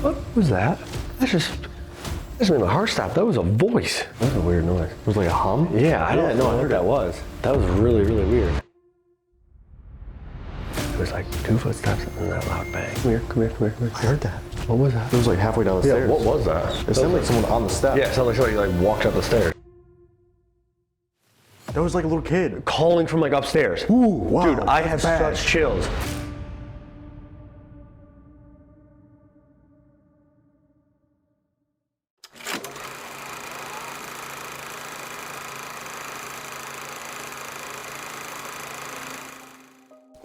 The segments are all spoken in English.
What was that? That just made my heart stop. That was a voice. That was a weird noise. It was like a hum? Yeah, I don't know what that was. That was really, really weird. It was like 2 footsteps and then that loud bang. Come here. I heard that. What was that? It was like halfway down the stairs. What was that? It sounded like someone on the steps. Yeah, it sounded like somebody like walked up the stairs. That was like a little kid. Calling from like upstairs. Ooh, wow. Dude, I have such chills.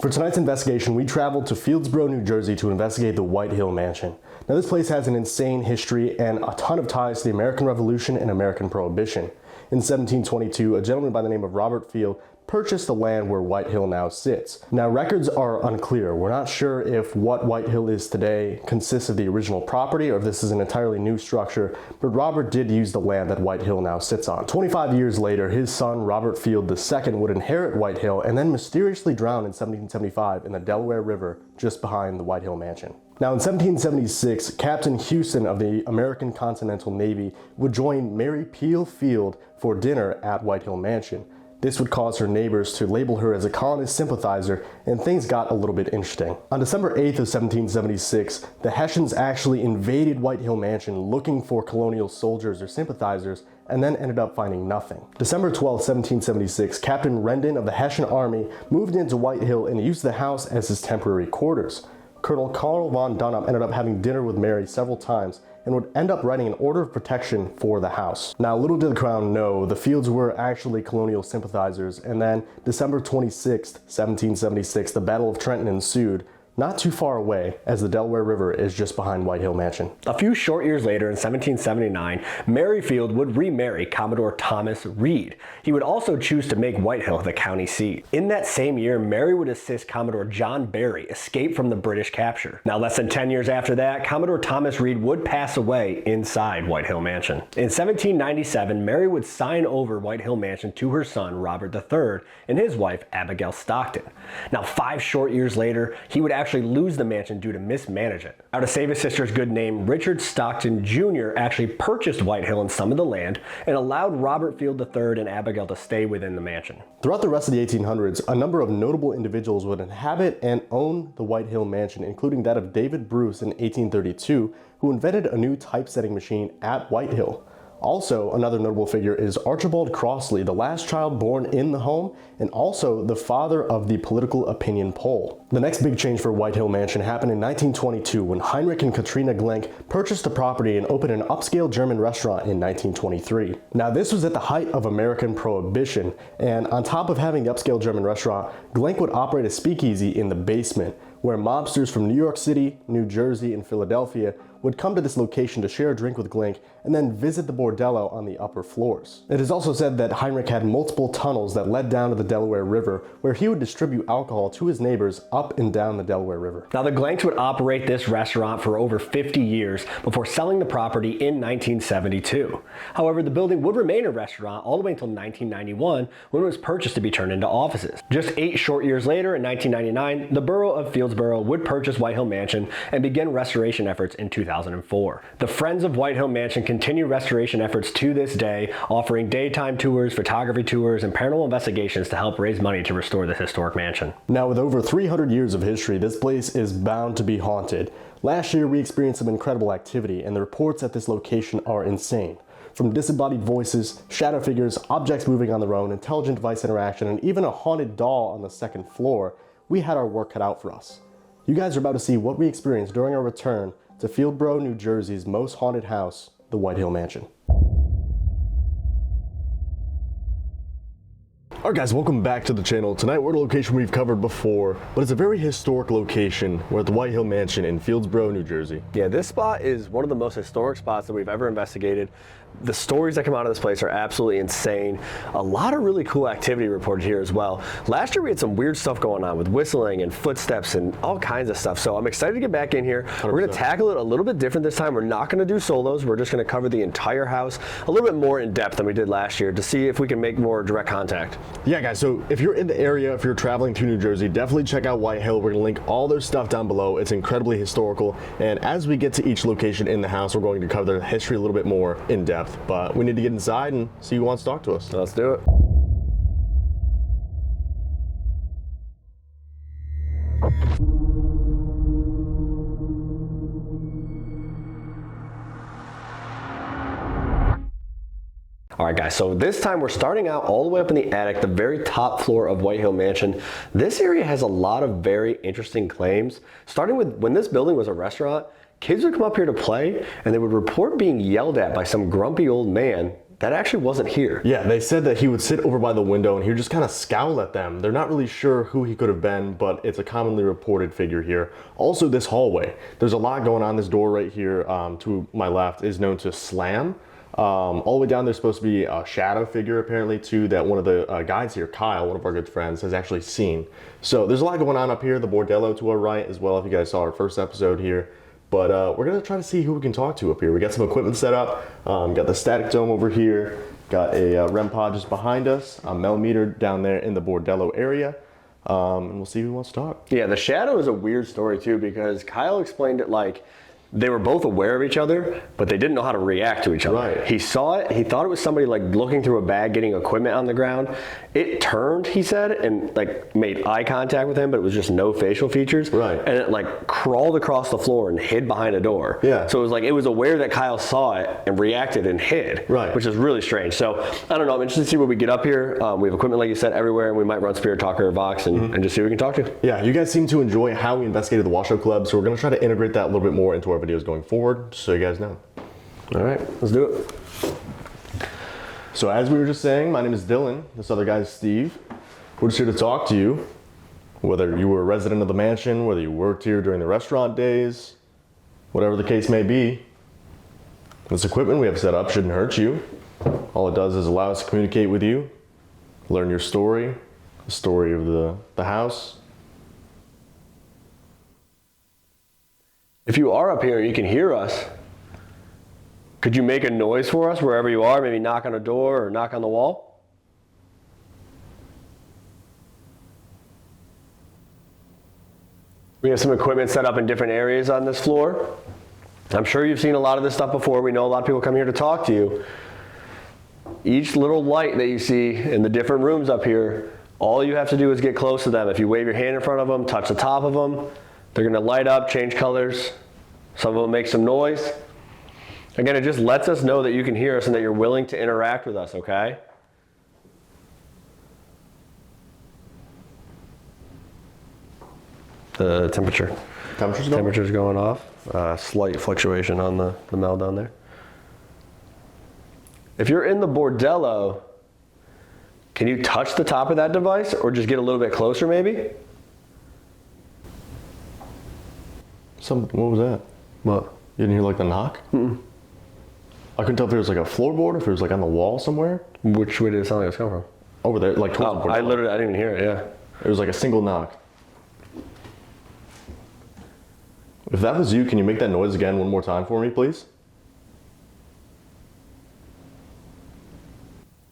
For tonight's investigation, we traveled to Fieldsboro, New Jersey to investigate the Whitehill Mansion. Now this place has an insane history and a ton of ties to the American Revolution and American Prohibition. In 1722, a gentleman by the name of Robert Field purchased the land where Whitehill now sits. Now records are unclear. We're not sure if what Whitehill is today consists of the original property or if this is an entirely new structure, but Robert did use the land that Whitehill now sits on. 25 years later, his son Robert Field II would inherit Whitehill and then mysteriously drown in 1775 in the Delaware River just behind the Whitehill Mansion. Now in 1776, Captain Houston of the American Continental Navy would join Mary Peel Field for dinner at Whitehill Mansion. This would cause her neighbors to label her as a colonist sympathizer, and things got a little bit interesting. On December 8th of 1776, the Hessians actually invaded Whitehill Mansion looking for colonial soldiers or sympathizers, and then ended up finding nothing. December 12, 1776, Captain Rendon of the Hessian Army moved into Whitehill and used the house as his temporary quarters. Colonel Carl von Dunham ended up having dinner with Mary several times and would end up writing an order of protection for the house. Now, little did the Crown know, the Fields were actually colonial sympathizers, and then December 26, 1776, the Battle of Trenton ensued, not too far away, as the Delaware River is just behind Whitehill Mansion. A few short years later, in 1779, Mary Field would remarry Commodore Thomas Reed. He would also choose to make Whitehill the county seat. In that same year, Mary would assist Commodore John Barry escape from the British capture. Now, less than 10 years after that, Commodore Thomas Reed would pass away inside Whitehill Mansion. In 1797, Mary would sign over Whitehill Mansion to her son, Robert III, and his wife, Abigail Stockton. Now, 5 short years later, he would actually lose the mansion due to mismanagement. Now, to save his sister's good name, Richard Stockton Jr. actually purchased Whitehill and some of the land and allowed Robert Field III and Abigail to stay within the mansion. Throughout the rest of the 1800s, a number of notable individuals would inhabit and own the Whitehill Mansion, including that of David Bruce in 1832, who invented a new typesetting machine at Whitehill. Also, another notable figure is Archibald Crossley, the last child born in the home, and also the father of the political opinion poll. The next big change for Whitehill Mansion happened in 1922 when Heinrich and Katrina Glenk purchased the property and opened an upscale German restaurant in 1923. Now, this was at the height of American Prohibition, and on top of having the upscale German restaurant, Glenk would operate a speakeasy in the basement, where mobsters from New York City, New Jersey, and Philadelphia would come to this location to share a drink with Glenk and then visit the bordello on the upper floors. It is also said that Heinrich had multiple tunnels that led down to the Delaware River, where he would distribute alcohol to his neighbors up and down the Delaware River. Now, the Glenks would operate this restaurant for over 50 years before selling the property in 1972. However, the building would remain a restaurant all the way until 1991, when it was purchased to be turned into offices. Just 8 short years later, in 1999, the borough of Fieldsboro would purchase Whitehill Mansion and begin restoration efforts in 2004. The Friends of Whitehill Mansion continue restoration efforts to this day, offering daytime tours, photography tours, and paranormal investigations to help raise money to restore this historic mansion. Now, with over 300 years of history, this place is bound to be haunted. Last year, we experienced some incredible activity, and the reports at this location are insane. From disembodied voices, shadow figures, objects moving on their own, intelligent device interaction, and even a haunted doll on the 2nd floor, we had our work cut out for us. You guys are about to see what we experienced during our return to Fieldsboro, New Jersey's most haunted house, the Whitehill Mansion. Alright guys, welcome back to the channel. Tonight we're at a location we've covered before, but it's a very historic location. We're at the Whitehill Mansion in Fieldsboro, New Jersey. Yeah, this spot is one of the most historic spots that we've ever investigated. The stories that come out of this place are absolutely insane. A lot of really cool activity reported here as well. Last year we had some weird stuff going on with whistling and footsteps and all kinds of stuff. So I'm excited to get back in here. 100%. We're gonna tackle it a little bit different this time. We're not gonna do solos. We're just gonna cover the entire house a little bit more in depth than we did last year to see if we can make more direct contact. Yeah, guys, so if you're in the area, if you're traveling to New Jersey, definitely check out Whitehill. We're going to link all their stuff down below. It's incredibly historical. And as we get to each location in the house, we're going to cover the history a little bit more in depth. But we need to get inside and see who wants to talk to us. Let's do it. All right, guys, so this time we're starting out all the way up in the attic, the very top floor of Whitehill Mansion. This area has a lot of very interesting claims. Starting with when this building was a restaurant, kids would come up here to play and they would report being yelled at by some grumpy old man that actually wasn't here. Yeah, they said that he would sit over by the window and he would just kind of scowl at them. They're not really sure who he could have been, but it's a commonly reported figure here. Also, this hallway. There's a lot going on. This door right here to my left is known to slam. All the way down there's supposed to be a shadow figure apparently too that one of the guides here, Kyle, one of our good friends, has actually seen. So there's a lot going on up here, the bordello to our right as well, if you guys saw our first episode here. But we're gonna try to see who we can talk to up here. We got some equipment set up, got the static dome over here, got a REM pod just behind us, a Mel meter down there in the bordello area. And we'll see who wants to talk. Yeah, the shadow is a weird story too because Kyle explained it like they were both aware of each other, but they didn't know how to react to each other. Right. He saw it, he thought it was somebody like looking through a bag, getting equipment on the ground. It turned, he said, and like made eye contact with him, but it was just no facial features. Right. And it like crawled across the floor and hid behind a door. Yeah. So it was aware that Kyle saw it and reacted and hid. Right. Which is really strange. So I don't know, I'm interested to see what we get up here. We have equipment, like you said, everywhere, and we might run Spirit Talker or Vox and just see who we can talk to. Yeah, you guys seem to enjoy how we investigated the Washoe Club, so we're gonna try to integrate that a little bit more into our videos going forward. So you guys know. All right, let's do it. So as we were just saying, my name is Dylan. This other guy is Steve. We're just here to talk to you, whether you were a resident of the mansion, whether you worked here during the restaurant days, whatever the case may be. This equipment we have set up shouldn't hurt you. All it does is allow us to communicate with you, learn your story, the story of the house. If you are up here and you can hear us, could you make a noise for us wherever you are? Maybe knock on a door or knock on the wall? We have some equipment set up in different areas on this floor. I'm sure you've seen a lot of this stuff before. We know a lot of people come here to talk to you. Each little light that you see in the different rooms up here, all you have to do is get close to them. If you wave your hand in front of them, touch the top of them, they're going to light up, change colors. Some of them make some noise. Again, it just lets us know that you can hear us and that you're willing to interact with us, okay? The temperature's going off. Slight fluctuation on the Mel down there. If you're in the bordello, can you touch the top of that device or just get a little bit closer maybe? What was that? What? You didn't hear like the knock? Mm-mm. I couldn't tell if it was like a floorboard, if it was like on the wall somewhere. Which way did it sound like it was coming from? Over there, like towards the bordello. I didn't even hear it, yeah. It was like a single knock. If that was you, can you make that noise again one more time for me, please?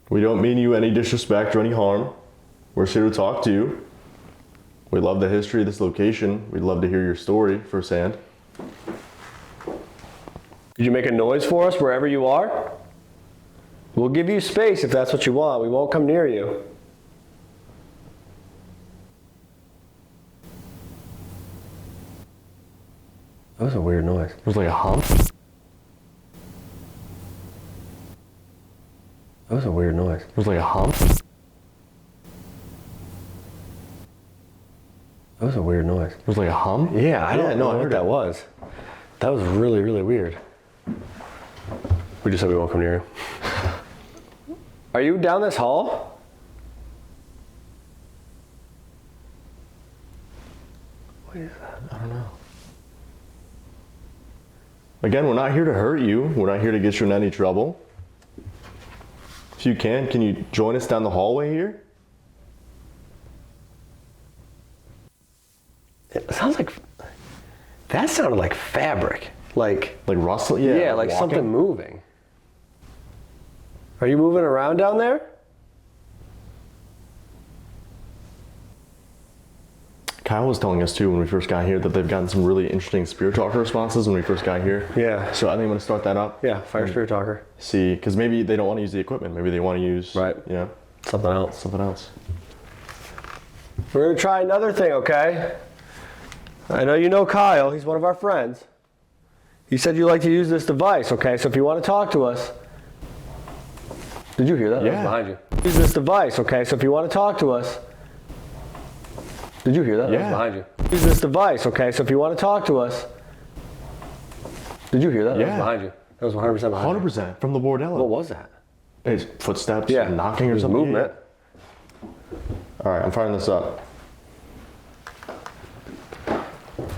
We don't mean you any disrespect or any harm. We're just here to talk to you. We love the history of this location. We'd love to hear your story firsthand. Could you make a noise for us wherever you are? We'll give you space if that's what you want. We won't come near you. That was a weird noise. It was like a hump. That was a weird noise. It was like a hump. That was a weird noise. It was like a hum? Yeah, I don't know I what heard that was. That was really, really weird. We just said we won't come near you. Are you down this hall? What is that? I don't know. Again, we're not here to hurt you. We're not here to get you in any trouble. If you can you join us down the hallway here? It sounds like, that sounded like fabric. Like rustling? Yeah, like walking. something moving. Are you moving around down there? Kyle was telling us too when we first got here that they've gotten some really interesting spirit talker responses when we first got here. Yeah. So I think I'm gonna start that up. Yeah, fire spirit talker. See, because maybe they don't want to use the equipment. Maybe they want to use Something else. something else. We're gonna try another thing, okay? I know you know Kyle. He's one of our friends. He said you like to use this device, okay? So if you want to talk to us, did you hear that? Yeah. That was behind you. Use this device, okay? So if you want to talk to us, did you hear that? Yeah. That was behind you. Use this device, okay? So if you want to talk to us, did you hear that? That was behind you. That was 100% behind you. 100% from the bordello. What was that? It's footsteps, Yeah. knocking or There's something. movement. All right, I'm firing this up.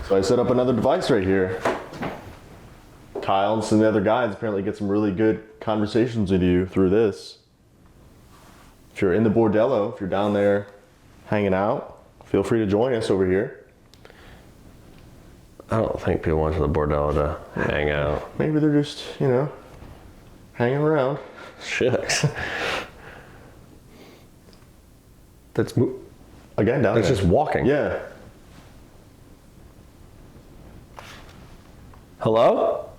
So I set up another device right here. Kyle and some of the other guys apparently get some really good conversations with you through this. If you're in the bordello, if you're down there hanging out, feel free to join us over here. I don't think people went to the bordello to hang out. Maybe they're just, hanging around. Shucks. That's Again, down That's there. just walking. Yeah. Hello?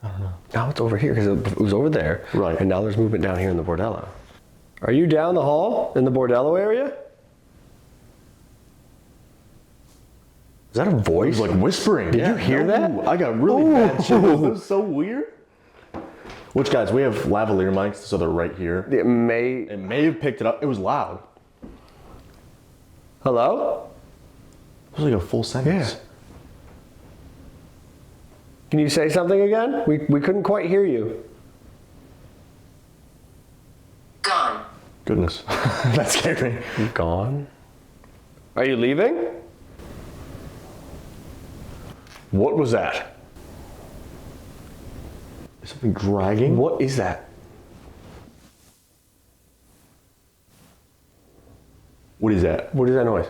I don't know. Now it's over here because it was over there. Right. And now there's movement down here in the bordello. Are you down the hall in the bordello area? Is that a It voice? was like whispering. Did you hear that? I got really bad chills. That was so weird. Which, guys, we have lavalier mics, so they're right here. It may. It may have picked it up. It was loud. Hello? It was like a full sentence. Yeah. Can you say something again? We couldn't quite hear you. Gone. Goodness. That scared me. You gone? Are you leaving? What was that? Is something dragging? What is that? What is that? What is that noise?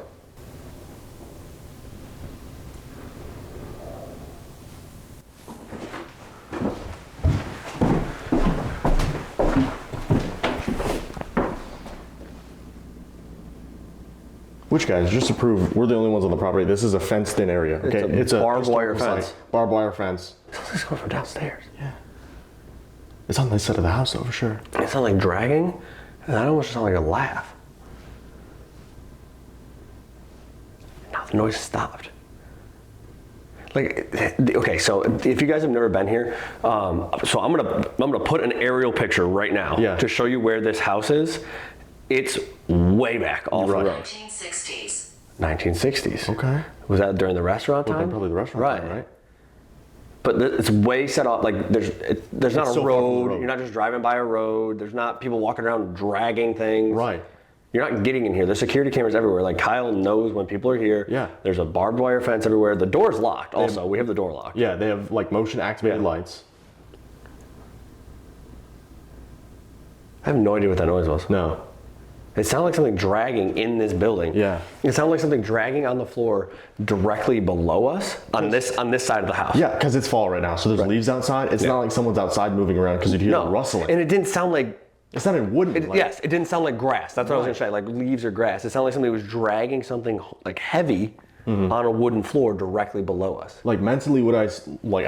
Which, guys, just to prove we're the only ones on the property, this is a fenced-in area. Okay, It's a barbed wire historical fence. site. Barbed wire fence. It's coming from downstairs. Yeah. It's on this side of the house, though, for sure. It sounded like dragging, and that almost sounded like a laugh. Now the noise stopped. Okay, so if you guys have never been here, so I'm gonna put an aerial picture right now to show you where this house is. It's way back off the road. 1960s. 1960s. Okay. Was that during the restaurant time? Probably the restaurant time, right? But it's way set off. Like there's not a so far from the road. road. You're not just driving by a road. There's not people walking around dragging things. Right. You're not getting in here. There's security cameras everywhere. Like Kyle knows when people are here. Yeah. There's a barbed wire fence everywhere. The door's locked. Also, we have the door locked. Yeah, they have like motion activated lights. I have no idea what that noise was. No. It sounded like something dragging in this building. Yeah. It sounded like something dragging on the floor directly below us on this side of the house. Yeah, because it's fall right now, so there's leaves outside. It's not like someone's outside moving around because you'd hear the rustling. And it didn't sound like. It's not in wooden. Yes, it didn't sound like grass. That's what I was gonna say, like leaves or grass. It sounded like somebody was dragging something like heavy on a wooden floor directly below us. Like mentally, what I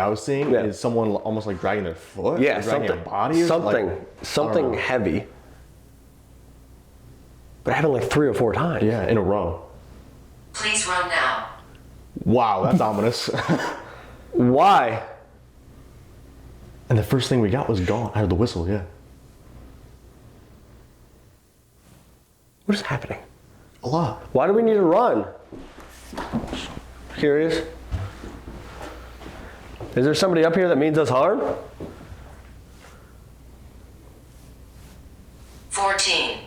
was seeing is someone almost like dragging their foot. Yeah, or dragging something. a body. Or Something heavy. But it happened like 3 or 4 times. Yeah, in a row. Please run now. Wow, that's ominous. Why? And the first thing we got was gone. I heard the whistle. Yeah. What is happening? A lot. Why do we need to run? Curious. Is there somebody up here that means us harm? 14.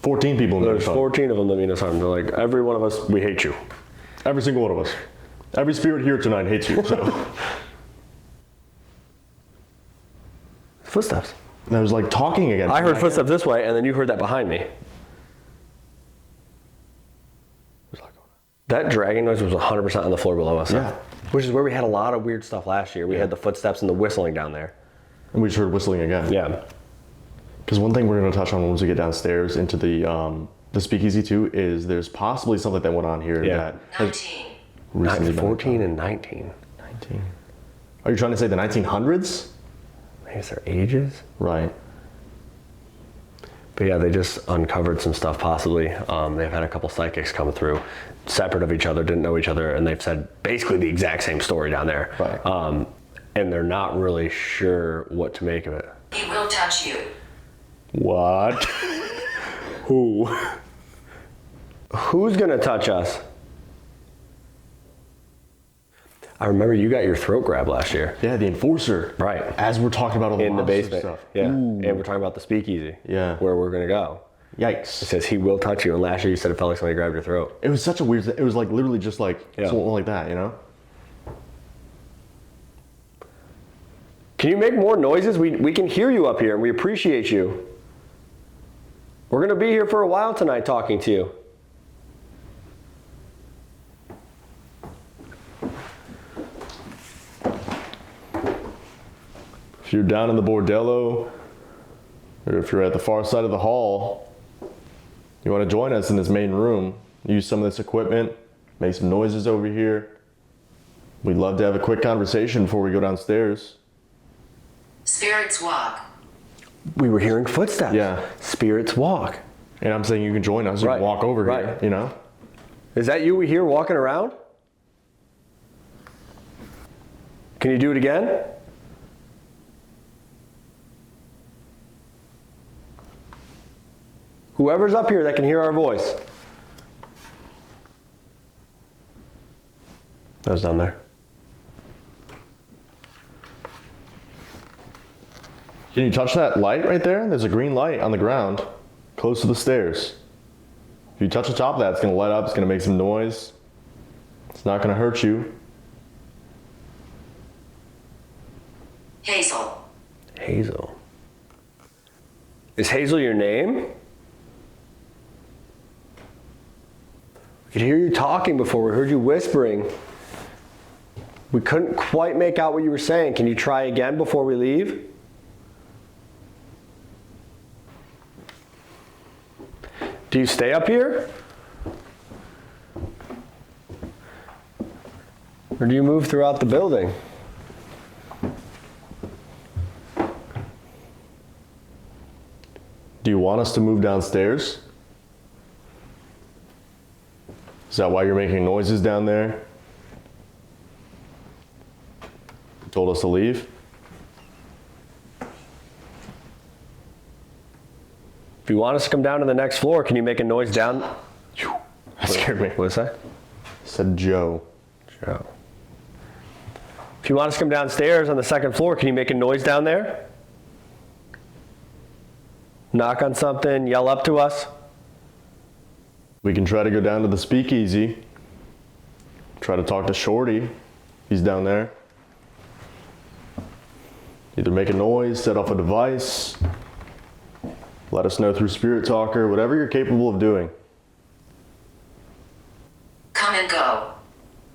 14 people in There's there. 14 of them that mean us harm. They're like, every one of us, we hate you. Every single one of us. Every spirit here tonight hates you. So. Footsteps. And I was like talking again. I heard footsteps this way, and then you heard that behind me. That dragging noise was 100% on the floor below us. Yeah. Which is where we had a lot of weird stuff last year. We had the footsteps and the whistling down there. And we just heard whistling again. Yeah. Because one thing we're going to touch on once we get downstairs into the the speakeasy too is there's possibly something that went on here that has 19. recently been 14 and 19. 19. Are you trying to say the 1900s? Maybe it's their ages? Right. But yeah, they just uncovered some stuff possibly. They've had a couple psychics come through, separate of each other, didn't know each other, and they've said basically the exact same story down there. Right. And they're not really sure what to make of it. He will touch you. What? Who? Who's gonna touch us? I remember you got your throat grabbed last year. Yeah, the enforcer. Right. As we're talking about all the In the monster basement. stuff. Yeah. Ooh. And we're talking about the speakeasy. Yeah. Where we're gonna go. It Yikes. says he will touch you, and last year you said it felt like somebody grabbed your throat. It was such a weird, it was like literally just like something like that, you know? Can you make more noises? We can hear you up here, and we appreciate you. We're gonna be here for a while tonight talking to you. If you're down in the bordello, or if you're at the far side of the hall, you want to join us in this main room, use some of this equipment, make some noises over here. We'd love to have a quick conversation before we go downstairs. Spirits walk. We were hearing footsteps. Yeah. Spirits walk. And I'm saying you can join us, you Right. can walk over here, Right. you know? Is that you we hear walking around? Can you do it again? Whoever's up here that can hear our voice. That was down there. Can you touch that light right there? There's a green light on the ground, close to the stairs. If you touch the top of that, it's gonna light up, it's gonna make some noise. It's not gonna hurt you. Hazel. Hazel. Is Hazel your name? We could hear you talking before. We heard you whispering. We couldn't quite make out what you were saying. Can you try again before we leave? Do you stay up here? Or do you move throughout the building? Do you want us to move downstairs? Is that why you're making noises down there? You told us to leave? If you want us to come down to the next floor, can you make a noise down? That scared me. What's that? Said Joe. Joe. If you want us to come downstairs on the second floor, can you make a noise down there? Knock on something, yell up to us? We can try to go down to the speakeasy. Try to talk to Shorty. He's down there. Either make a noise, set off a device. Let us know through Spirit Talker, whatever you're capable of doing. Come and go.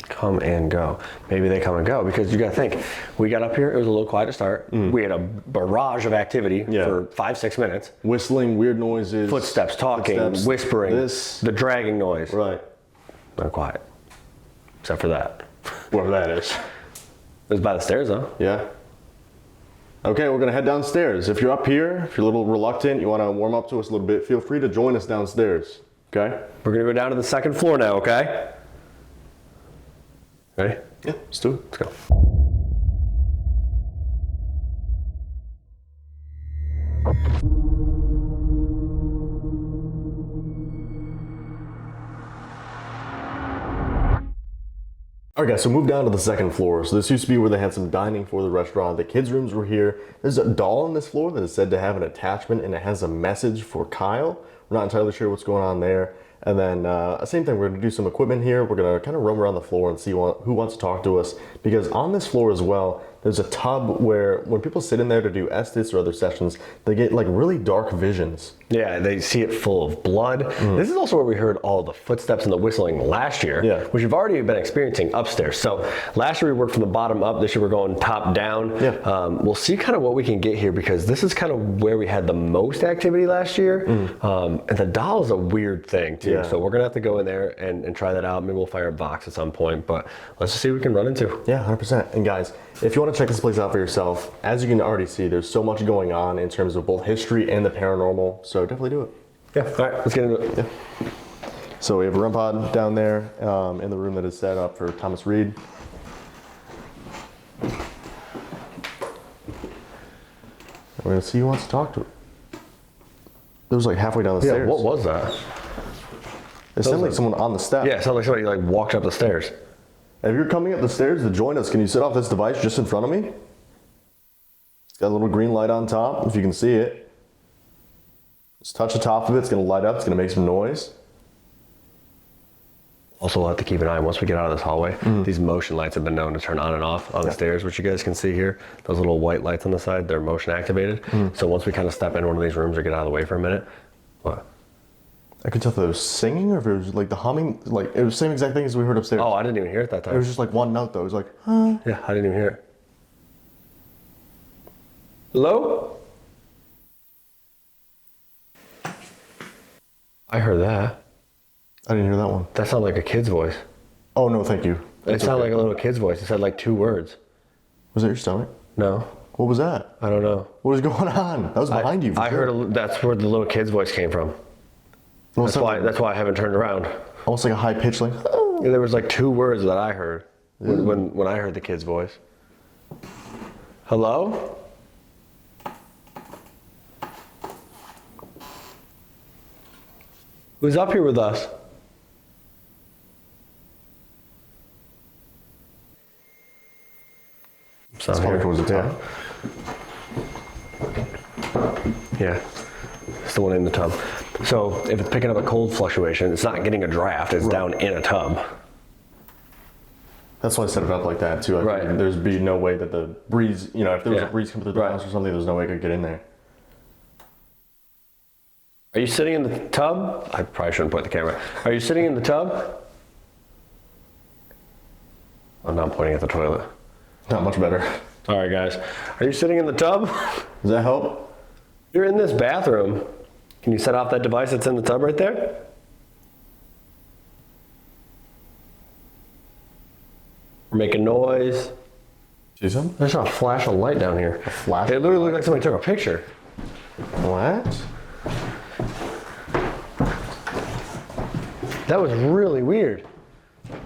Come and go. Maybe they come and go because you got to think. We got up here, it was a little quiet to start. We had a barrage of activity for 5-6 minutes. Whistling, weird noises. Footsteps, talking, footsteps, whispering, this. the dragging noise. Right. Not quiet. Except for that. Whatever that is. It was by the stairs though. Yeah. Okay, we're gonna head downstairs. If you're up here, if you're a little reluctant, you wanna warm up to us a little bit, feel free to join us downstairs. Okay? We're gonna go down to the second floor now, okay? Ready? Yeah, let's do it. Let's go. Alright guys, so move down to the second floor. So this used to be where they had some dining for the restaurant. The kids' rooms were here. There's a doll on this floor that is said to have an attachment and it has a message for Kyle. We're not entirely sure what's going on there. And then same thing, we're gonna do some equipment here. We're gonna kind of roam around the floor and see who wants to talk to us. Because on this floor as well, There's a tub where when people sit in there to do Estes or other sessions, they get like really dark visions. Yeah, they see it full of blood. This is also where we heard all the footsteps and the whistling last year, which we've already been experiencing upstairs. So last year we worked from the bottom up. This year we're going top down. Yeah. We'll see kind of what we can get here because this is kind of where we had the most activity last year. And the doll is a weird thing too. Yeah. So we're gonna have to go in there and try that out. Maybe we'll fire a box at some point, but let's just see what we can run into. Yeah, 100%. And guys, if you want to check this place out for yourself, as you can already see, there's so much going on in terms of both history and the paranormal. So definitely do it. Yeah, all right, let's get into it. Yeah. So we have a REM pod down there in the room that is set up for Thomas Reed. We're gonna see who wants to talk to her. It was like halfway down the Yeah, stairs. what was that? It sounded like someone on the step. Yeah, it sounded like somebody like walked up the stairs. If you're coming up the stairs to join us, can you sit off this device just in front of me? It's got a little green light on top, if you can see it. Just touch the top of it, it's gonna light up, it's gonna make some noise. Also, we'll have to keep an eye once we get out of this hallway. These motion lights have been known to turn on and off on the stairs, which you guys can see here. Those little white lights on the side, they're motion activated. So once we kind of step into one of these rooms or get out of the way for a minute, what? I could tell if it was singing or if it was like the humming, like it was the same exact thing as we heard upstairs. Oh, I didn't even hear it that time. It was just like one note though, it was like, huh. Yeah, I didn't even hear it. Hello? I heard that. I didn't hear that one. That sounded like a kid's voice. Oh no, thank you. It sounded like a little kid's voice. It said like 2 words. Was that your stomach? No, What was that? I don't know. What was going on? That was behind you. For I sure. heard that's where the little kid's voice came from. Well, That's why I haven't turned around. almost like a high pitch, like. There was like 2 words that I heard when I heard the kid's voice. Hello? Who's up here with us? It's probably towards the top. Yeah, it's the one in the tub. So if it's picking up a cold fluctuation, it's not getting a draft, it's down in a tub. That's why I set it up like that too. Right. There's be no way that the breeze, you know, if there was Yeah. a breeze coming through the house or something, there's no way I could get in there. Are you sitting in the tub? I probably shouldn't point the camera. Are you sitting in the tub? Oh, now I'm pointing at the toilet. Not much better. All right, guys. Are you sitting in the tub? Does that help? You're in this bathroom. Can you set off that device that's in the tub right there? We're making noise. See something? There's a flash of light down here. A flash? It literally looked like somebody took a picture. What? That was really weird.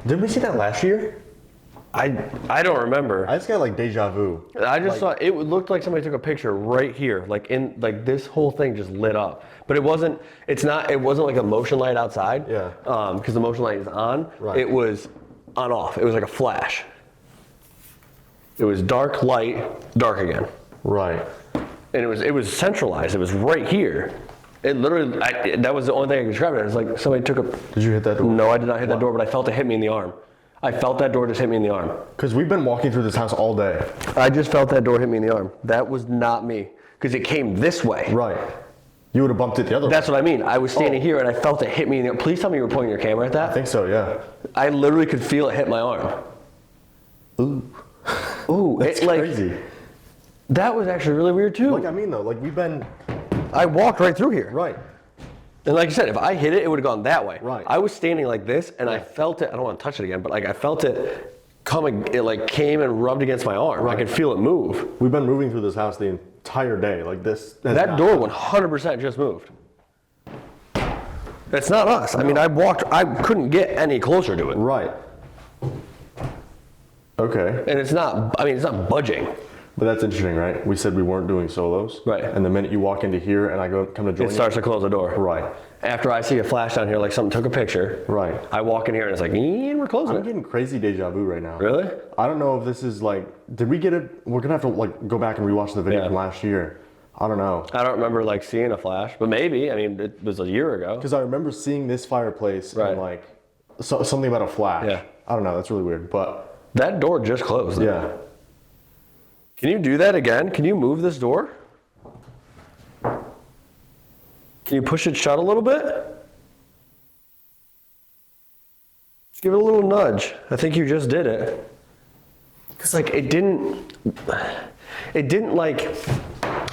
Did we see that last year? I don't remember. I just got like deja vu. I just thought it looked like somebody took a picture right here, like this whole thing just lit up. But it wasn't like a motion light outside. Yeah. Because the motion light is on. Right. It was on off. It was like a flash. It was dark, light, dark again. Right. And it was centralized. It was right here. It literally, that was the only thing I could describe it. It was like somebody took a. Did you hit that door? No, I did not hit that door, but I felt it hit me in the arm. I felt that door just hit me in the arm. Because we've been walking through this house all day. I just felt that door hit me in the arm. That was not me. Because it came this way. Right. You would have bumped it the other way. That's what I mean. I was standing here and I felt it hit me in the arm. Please tell me you were pointing your camera at that. I think so, yeah. I literally could feel it hit my arm. Ooh. Ooh, That's it, like, crazy. That was actually really weird too. Like, I mean though, like we've been. I walked right through here. Right. And like you said, if I hit it, it would have gone that way. Right. I was standing like this, and I felt it. I don't want to touch it again, but like I felt it coming. It like came and rubbed against my arm. I could feel it move. We've been moving through this house the entire day. Like this. That door 100% just moved. It's not us. I mean, I couldn't get any closer to it. Right. Okay. And it's not budging. But that's interesting, right? We said we weren't doing solos. Right. And the minute you walk into here and I come to join It starts to close the door. Right. After I see a flash down here, like something took a picture. Right. I walk in here and it's like, we're closing I'm it. getting crazy deja vu right now. Really? I don't know if this is like, did we get it? We're gonna have to like go back and rewatch the video from last year. I don't know. I don't remember like seeing a flash, but maybe. I mean, it was a year ago. Because I remember seeing this fireplace and like something about a flash. Yeah. I don't know. That's really weird. But That door just closed. yeah. Can you do that again? Can you move this door? Can you push it shut a little bit? Just give it a little nudge. I think you just did it. Because like it didn't like,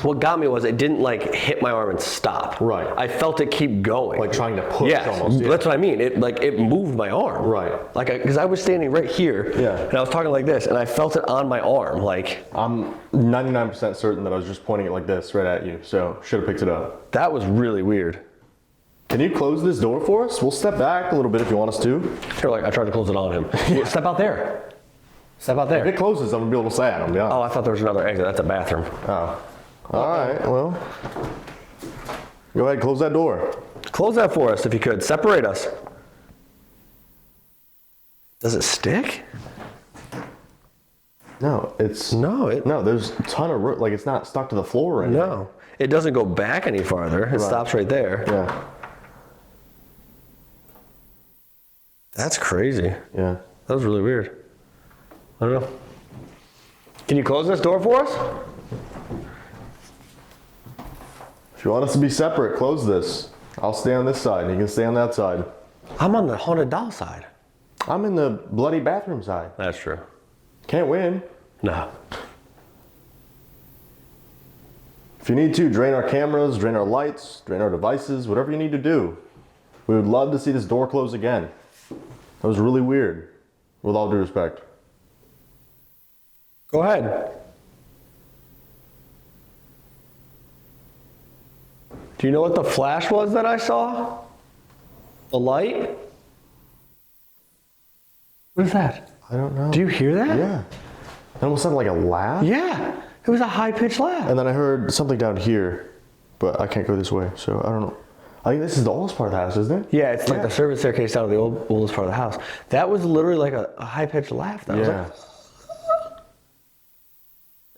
what got me was it didn't like hit my arm and stop. Right. I felt it keep going. Like trying to push almost. Yeah, that's what I mean. It moved my arm. Right. Like, because I was standing right here. Yeah. And I was talking like this, and I felt it on my arm. Like, I'm 99% certain that I was just pointing it like this right at you, so should have picked it up. that was really weird. Can you close this door for us? We'll step back a little bit if you want us to. Here, like, I tried to close it on him. Well, step out there. Step out there. If it closes, I'm gonna be able to say it, I'll be honest. Oh, I thought there was another exit. That's a bathroom. Oh. All right, well. Go ahead, close that door. Close that for us if you could. Separate us. Does it stick? No, it's... No, No, there's a ton of room. Like, it's not stuck to the floor or anything. No. It doesn't go back any farther. It stops right there. Yeah. That's crazy. Yeah. That was really weird. I don't know. Can you close this door for us? If you want us to be separate, close this. I'll stay on this side, and you can stay on that side. I'm on the haunted doll side. I'm in the bloody bathroom side. That's true. Can't win. No. If you need to, drain our cameras, drain our lights, drain our devices, whatever you need to do. We would love to see this door close again. That was really weird, with all due respect. Go ahead. Do you know what the flash was that I saw? The light? What is that? I don't know. Do you hear that? Yeah. It almost sounded like a laugh. Yeah. It was a high-pitched laugh. And then I heard something down here, but I can't go this way, so I don't know. I think this is the oldest part of the house, isn't it? Yeah, it's like the service staircase down to the oldest part of the house. That was literally like a high-pitched laugh. That was Yeah. like,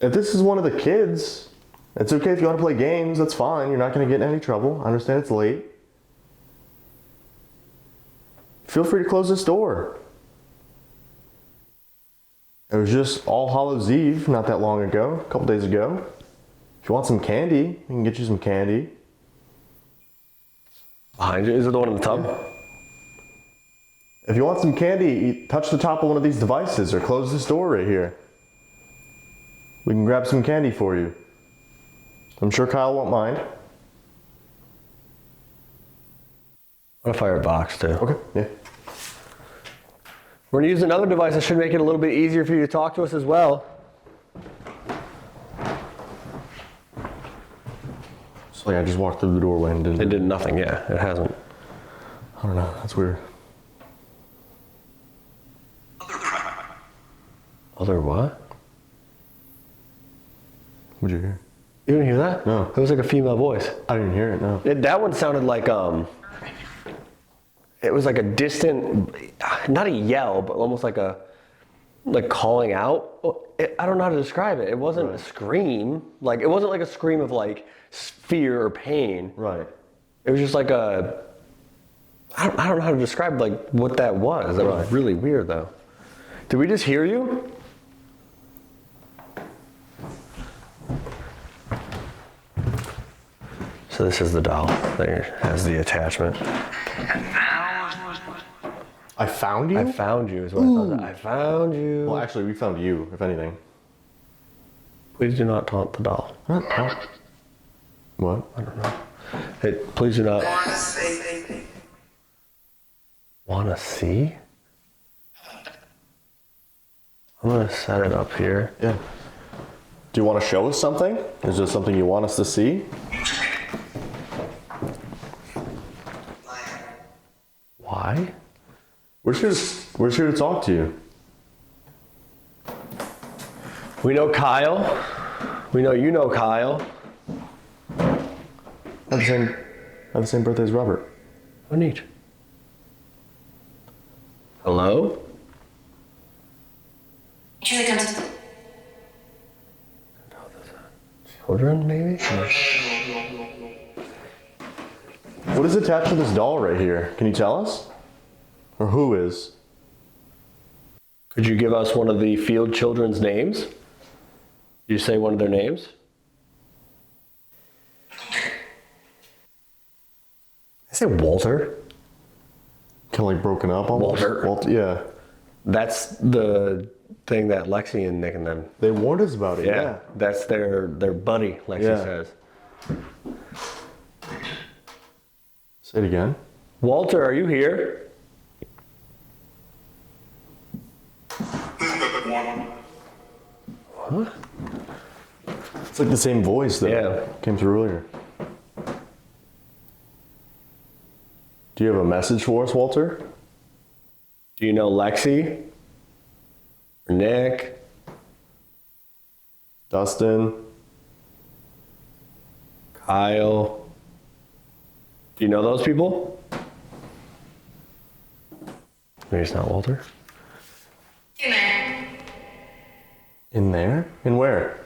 If this is one of the kids, it's okay if you want to play games, that's fine. You're not going to get in any trouble. I understand it's late. Feel free to close this door. It was just All Hallows Eve not that long ago, a couple days ago. If you want some candy, we can get you some candy. behind you. Is it the one in the tub? If you want some candy, touch the top of one of these devices or close this door right here. We can grab some candy for you. I'm sure Kyle won't mind. What a firebox too. Okay, yeah. We're gonna use another device that should make it a little bit easier for you to talk to us as well. So like I just walked through the doorway and It didn't... did nothing, yeah, it hasn't. I don't know, that's weird. Other what? What'd you hear? You didn't hear that? No. It was like a female voice. I didn't hear it, no. That one sounded like, it was like a distant, not a yell, but almost like calling out. I don't know how to describe it. It wasn't a scream. Like, it wasn't like a scream of like fear or pain. Right. It was just like I don't know how to describe like what that was. That was really weird though. Did we just hear you? So this is the doll that has the attachment. I found you? I found you is what I thought. I found you. Well, actually, we found you, if anything. Please do not taunt the doll. What? I don't know. Hey, please do not. Wanna see? I'm gonna set it up here. Yeah. Do you want to show us something? Is there something you want us to see? Why? We're here to talk to you. We know Kyle. We know you know Kyle. I have the same birthday as Robert. Oh, neat. Hello? Here they come. Children, maybe? What is attached to this doll right here? Can you tell us? Or who is? Could you give us one of the field children's names? You say one of their names? I say Walter. Kind of like broken up almost. Walter. Yeah. That's the thing that Lexi and Nick and them. They warned us about it. Yeah. That's their buddy, Lexi says. Say it again. Walter, are you here? What? It's like the same voice that came through earlier. Do you have a message for us, Walter? Do you know Lexi? Or Nick? Dustin? Kyle? Do you know those people? Maybe it's not Walter. In there? In where?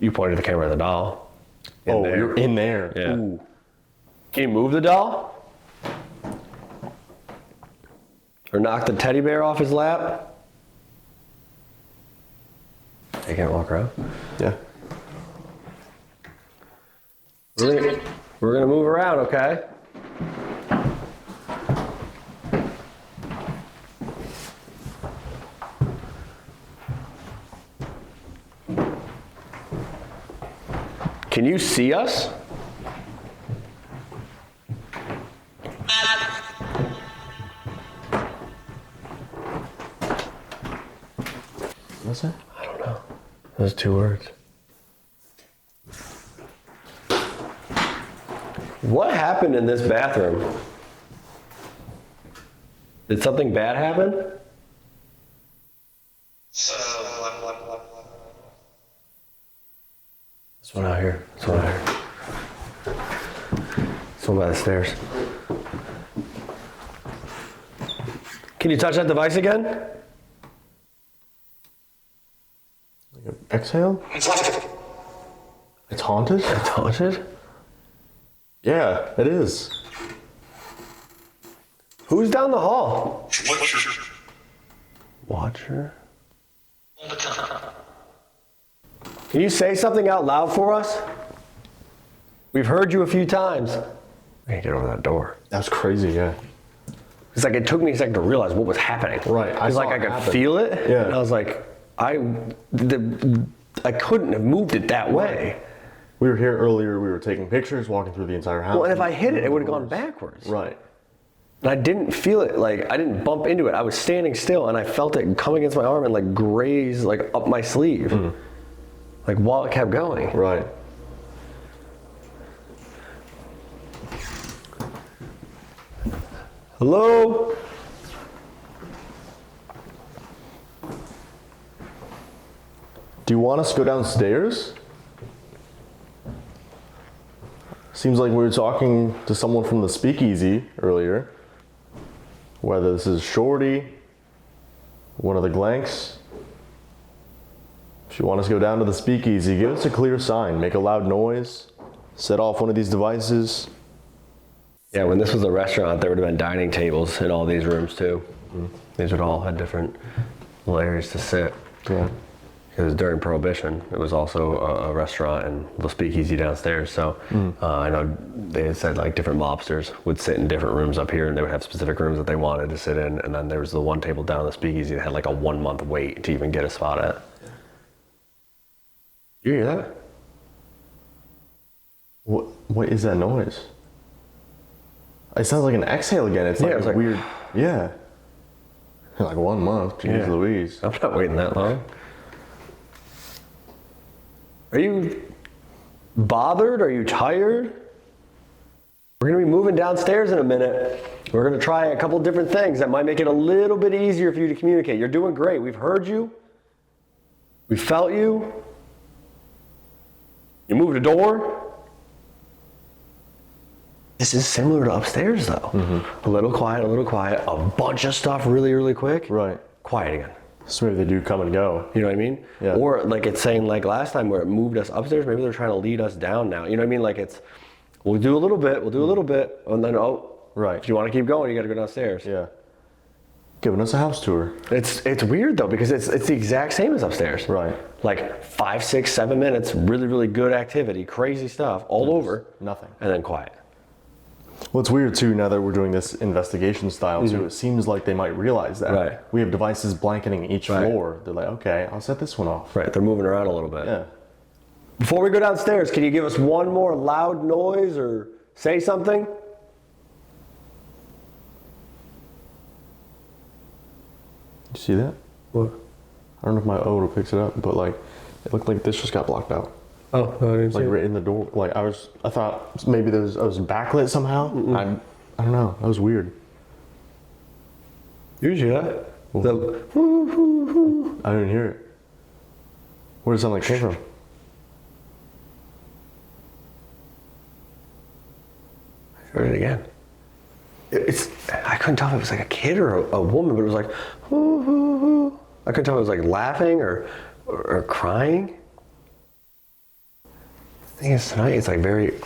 You pointed the camera at the doll. There. You're in there. Yeah. Ooh. Can you move the doll? Or knock the teddy bear off his lap? They can't walk around. Yeah. We're gonna move around, okay? Can you see us? What's that? I don't know. Those 2 words. What happened in this bathroom? Did something bad happen? This one out here. This one out here. This one by the stairs. Can you touch that device again? Like an exhale? It's haunted? It's haunted? Yeah, it is. Who's down the hall? Watcher? Can you say something out loud for us? We've heard you a few times. I can't get over that door. That's crazy, yeah. It's like it took me a second to realize what was happening. Right, It's like I could feel it. Yeah. And I was like, I couldn't have moved it that way. We were here earlier, we were taking pictures, walking through the entire house. Well, and if I hit it, it would have gone backwards. Right. And I didn't feel it, like, I didn't bump into it. I was standing still and I felt it come against my arm and like graze like up my sleeve. Like while it kept going. Right. Hello? Do you want us to go downstairs? Seems like we were talking to someone from the speakeasy earlier. Whether this is Shorty, one of the Glanks. If you want us to go down to the speakeasy, give us a clear sign. Make a loud noise. Set off one of these devices. Yeah, when this was a restaurant, there would have been dining tables in all these rooms too. These would all have different little areas to sit. Yeah. Because during Prohibition, it was also a restaurant and the speakeasy downstairs. So I know they had said like different mobsters would sit in different rooms up here and they would have specific rooms that they wanted to sit in. And then there was the one table down in the speakeasy that had like a 1 month wait to even get a spot at. You hear that? What is that noise? It sounds like an exhale again. It's like, it's like weird. Yeah. Like 1 month. Jeez Louise. I'm not waiting that long. Are you bothered? Are you tired? We're gonna be moving downstairs in a minute. We're gonna try a couple different things that might make it a little bit easier for you to communicate. You're doing great. We've heard you. We felt you. You moved a door. This is similar to upstairs though. A little quiet, a bunch of stuff really, really quick. Right. Quiet again. So maybe they do come and go. You know what I mean? Yeah. Or like it's saying like last time where it moved us upstairs, maybe they're trying to lead us down now. You know what I mean? Like it's, we'll do a little bit, and then Right. if you want to keep going, you got to go downstairs. Yeah. Giving us a house tour. It's weird though because it's the exact same as upstairs. Right. Like 5, 6, 7 minutes, really, really good activity, crazy stuff all over. Nothing. And then quiet. Well, it's weird too, now that we're doing this investigation style too, it seems like they might realize that. Right. We have devices blanketing each floor. They're like, okay, I'll set this one off. Right, they're moving around a little bit. Yeah. Before we go downstairs, can you give us one more loud noise or say something? You see that? What? I don't know if my Odo picks it up, but like, it looked like this just got blocked out. Oh, no, I didn't see Like it. right in the door. Like I thought maybe I was backlit somehow. I don't know. That was weird. You hear that? The, I didn't hear it. Where does it sound like it came from? heard it again. I couldn't tell if it was like a kid or a woman, but it was like, hoo, hoo, hoo. I couldn't tell if it was like laughing or crying. The thing is, tonight it's like very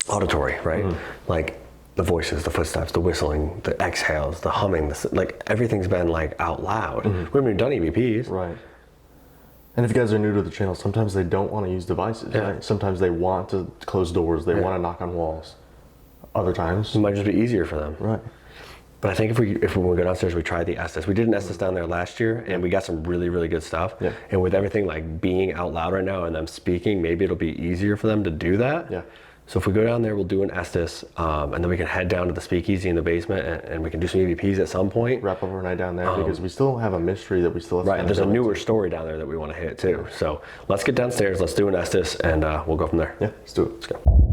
auditory, right? Like the voices, the footsteps, the whistling, the exhales, the humming, like everything's been like out loud. We haven't even done EVPs. Right. And if you guys are new to the channel, sometimes they don't want to use devices, right? Sometimes they want to close doors, they want to knock on walls. Other times, It might just be easier for them. right. But I think if we want to go downstairs, we try the Estes. We did an Estes down there last year, and we got some really, really good stuff. Yeah. And with everything like being out loud right now and them speaking, maybe it'll be easier for them to do that. Yeah. So if we go down there, we'll do an Estes, and then we can head down to the speakeasy in the basement, and we can do some EVPs at some point. Wrap overnight down there because we still have a mystery that we still have to Right, there's a newer story down there that we want to hit too. So let's get downstairs, let's do an Estes, and we'll go from there. Yeah, let's do it. Let's go.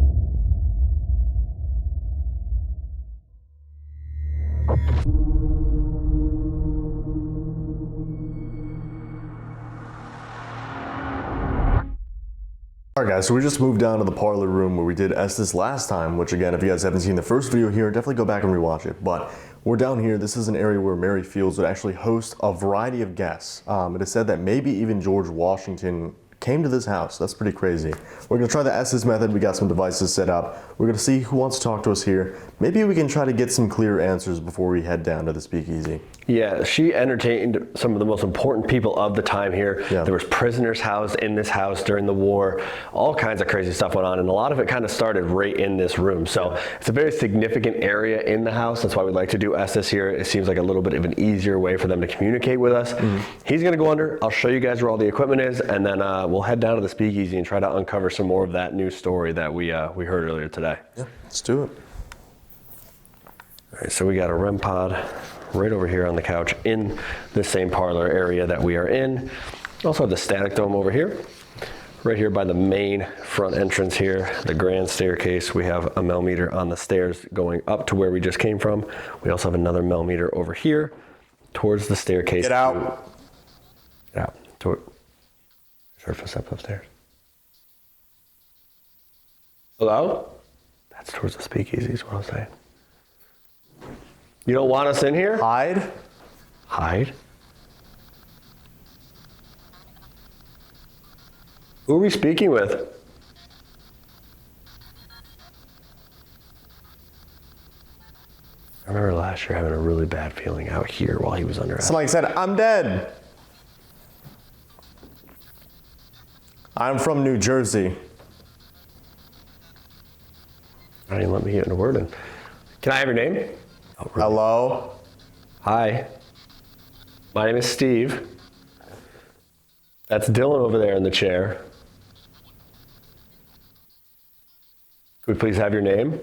Alright guys, so we just moved down to the parlor room where we did Estes last time, which again, if you guys haven't seen the first video here, definitely go back and rewatch it. But we're down here. This is an area where Mary Fields would actually host a variety of guests. It is said that maybe even George Washington came to this house. That's pretty crazy. We're gonna try the Estes method. We got some devices set up. We're gonna see who wants to talk to us here. Maybe we can try to get some clear answers before we head down to the speakeasy. Yeah, she entertained some of the most important people of the time here. Yeah. There was prisoners housed in this house during the war. All kinds of crazy stuff went on, and a lot of it kind of started right in this room. So it's a very significant area in the house. That's why we like to do Estes here. It seems like a little bit of an easier way for them to communicate with us. He's gonna go under. I'll show you guys where all the equipment is, and then we'll head down to the speakeasy and try to uncover some more of that new story that we heard earlier today. Yeah, let's do it. All right, so we got a REM pod right over here on the couch in the same parlor area that we are in. Also have the static dome over here. Right here by the main front entrance here, the grand staircase, we have a millimeter on the stairs going up to where we just came from. We also have another millimeter over here towards the staircase. Get out. Get out. There's our footsteps upstairs. Hello? That's towards the speakeasy is what I'm saying. You don't want us in here? Hide. Hide? Who are we speaking with? I remember last year having a really bad feeling out here while he was under acid. Somebody said, I'm dead. I'm from New Jersey. I didn't even let me get in a word in. Can I have your name? Oh, really? Hello? Hi. My name is Steve. That's Dylan over there in the chair. Could we please have your name?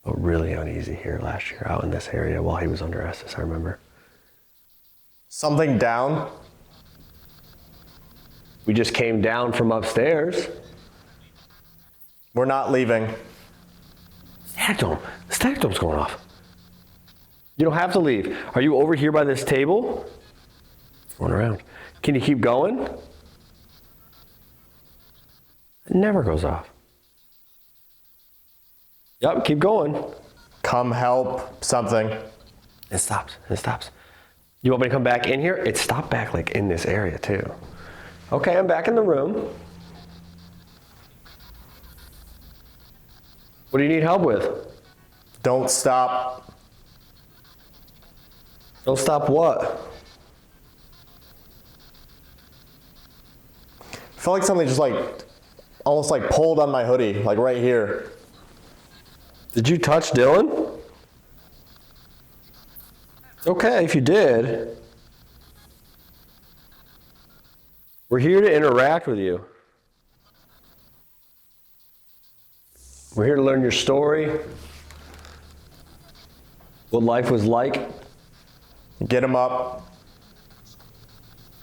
Oh, really uneasy here last year out in this area while he was under Estes, I remember. Something down? We just came down from upstairs. We're not leaving. Static dome. The static dome's going off. You don't have to leave. Are you over here by this table? Going around. Can you keep going? It never goes off. Yep, keep going. Come help. Something. It stops. It stops. You want me to come back in here? It stopped back like in this area too. Okay, I'm back in the room. What do you need help with? Don't stop. Don't stop what? I felt like something just almost pulled on my hoodie, like right here. Did you touch Dylan? Okay, if you did. We're here to interact with you. We're here to learn your story, what life was like. Get him up.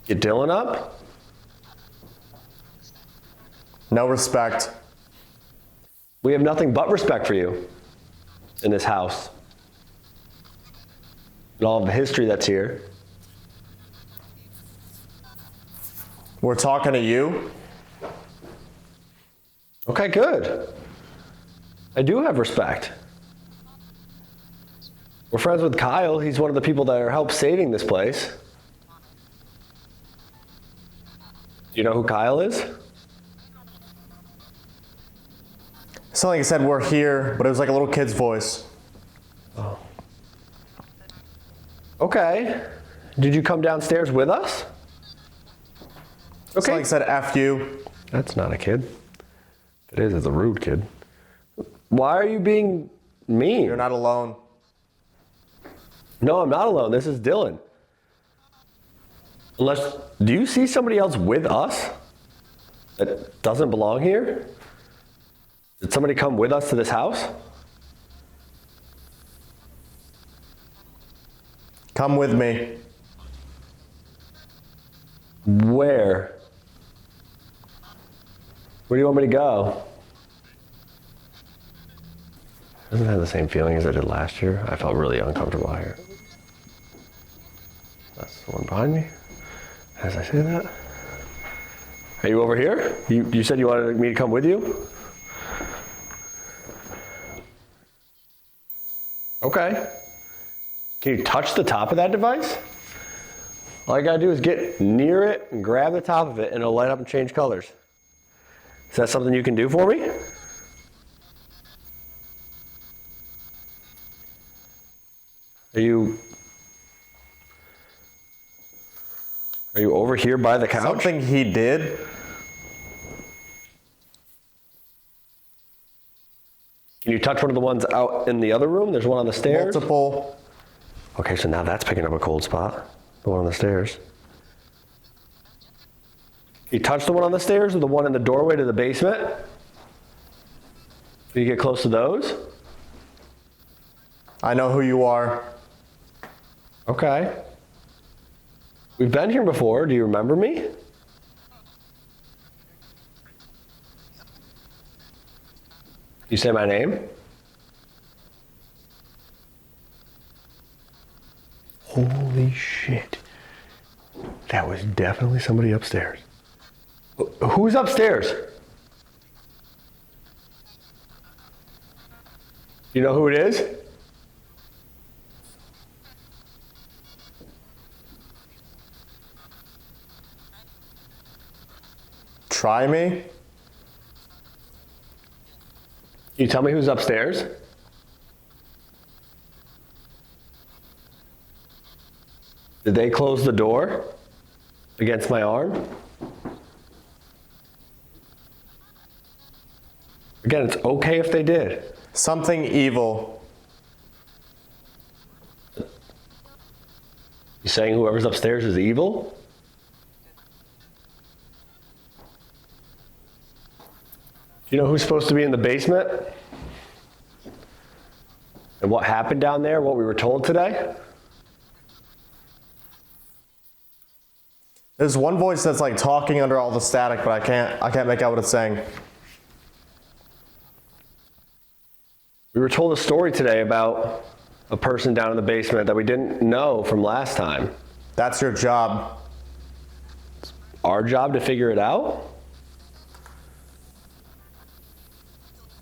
Get Dylan up? No respect. We have nothing but respect for you in this house and all of the history that's here. We're talking to you. Okay, good. I do have respect. We're friends with Kyle. He's one of the people that are helped saving this place. Do you know who Kyle is? Something said we're here, but it was like a little kid's voice. Oh. Okay. Did you come downstairs with us? Okay. Something said F you. That's not a kid. If it is, it's a rude kid. Why are you being mean? You're not alone. No, I'm not alone. This is Dylan. Do you see somebody else with us that doesn't belong here? Did somebody come with us to this house? Come with me. Where? Where do you want me to go? Doesn't it have the same feeling as I did last year? I felt really uncomfortable out here. That's the one behind me. As I say that. Are you over here? You said you wanted me to come with you? Okay. Can you touch the top of that device? All I gotta do is get near it and grab the top of it and it'll light up and change colors. Is that something you can do for me? Are you over here by the couch? Something he did. Can you touch one of the ones out in the other room? There's one on the stairs. Multiple. Okay, so now that's picking up a cold spot. The one on the stairs. You touch the one on the stairs or the one in the doorway to the basement? Can you get close to those? I know who you are. Okay. We've been here before. Do you remember me? You say my name? Holy shit. That was definitely somebody upstairs. Who's upstairs? You know who it is? Try me? Can you tell me who's upstairs? Did they close the door against my arm? Again, it's okay if they did. Something evil. You saying whoever's upstairs is evil? Do you know who's supposed to be in the basement? And what happened down there, what we were told today? There's one voice that's like talking under all the static, but I can't make out what it's saying. We were told a story today about a person down in the basement that we didn't know from last time. That's your job. Our job to figure it out?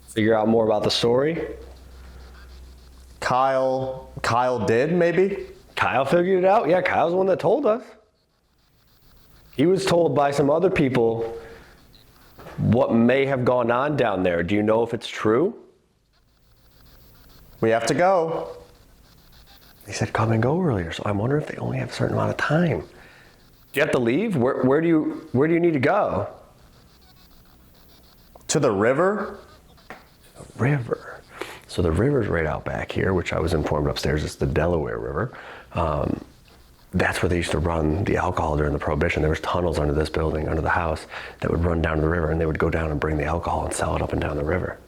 Figure out more about the story? Kyle did, maybe? Kyle figured it out? Yeah, Kyle's the one that told us. He was told by some other people what may have gone on down there. Do you know if it's true? We have to go. They said come and go earlier, so I wonder if they only have a certain amount of time. Do you have to leave? Where do you need to go? To the river? The river. So the river's right out back here, which I was informed upstairs is the Delaware River. That's where they used to run the alcohol during the Prohibition. There was tunnels under this building, under the house, that would run down to the river, and they would go down and bring the alcohol and sell it up and down the river.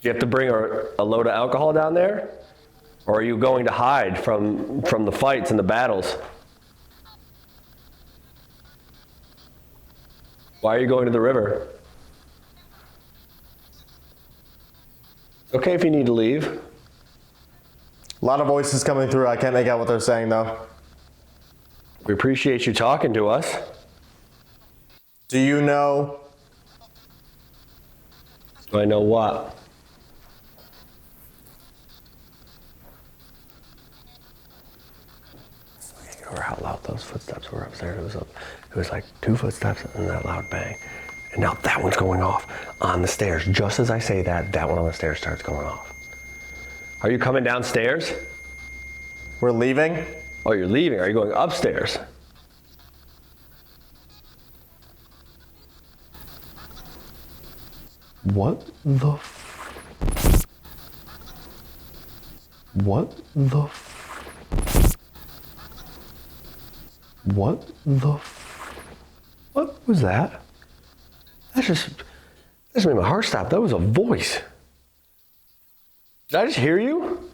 Do you have to bring a load of alcohol down there? Or are you going to hide from the fights and the battles? Why are you going to the river? It's okay if you need to leave. A lot of voices coming through. I can't make out what they're saying, though. We appreciate you talking to us. Do you know? Do I know what? I can't remember how loud those footsteps were upstairs. It was like 2 footsteps and that loud bang. And now that one's going off on the stairs. Just as I say that, that one on the stairs starts going off. Are you coming downstairs? We're leaving? Oh, you're leaving. Are you going upstairs? What the What the What the What was that? That just made my heart stop. That was a voice. Did I just hear you?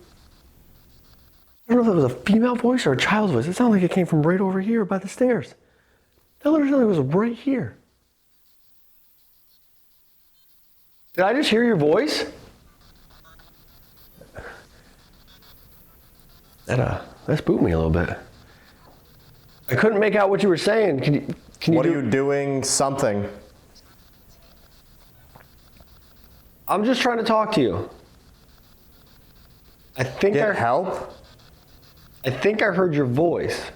I don't know if that was a female voice or a child's voice. It sounded like it came from right over here by the stairs. That literally was right here. Did I just hear your voice? That spooked me a little bit. I couldn't make out what you were saying. Can you What are you doing? Something. I'm just trying to talk to you. I think Get help? I think I heard your voice.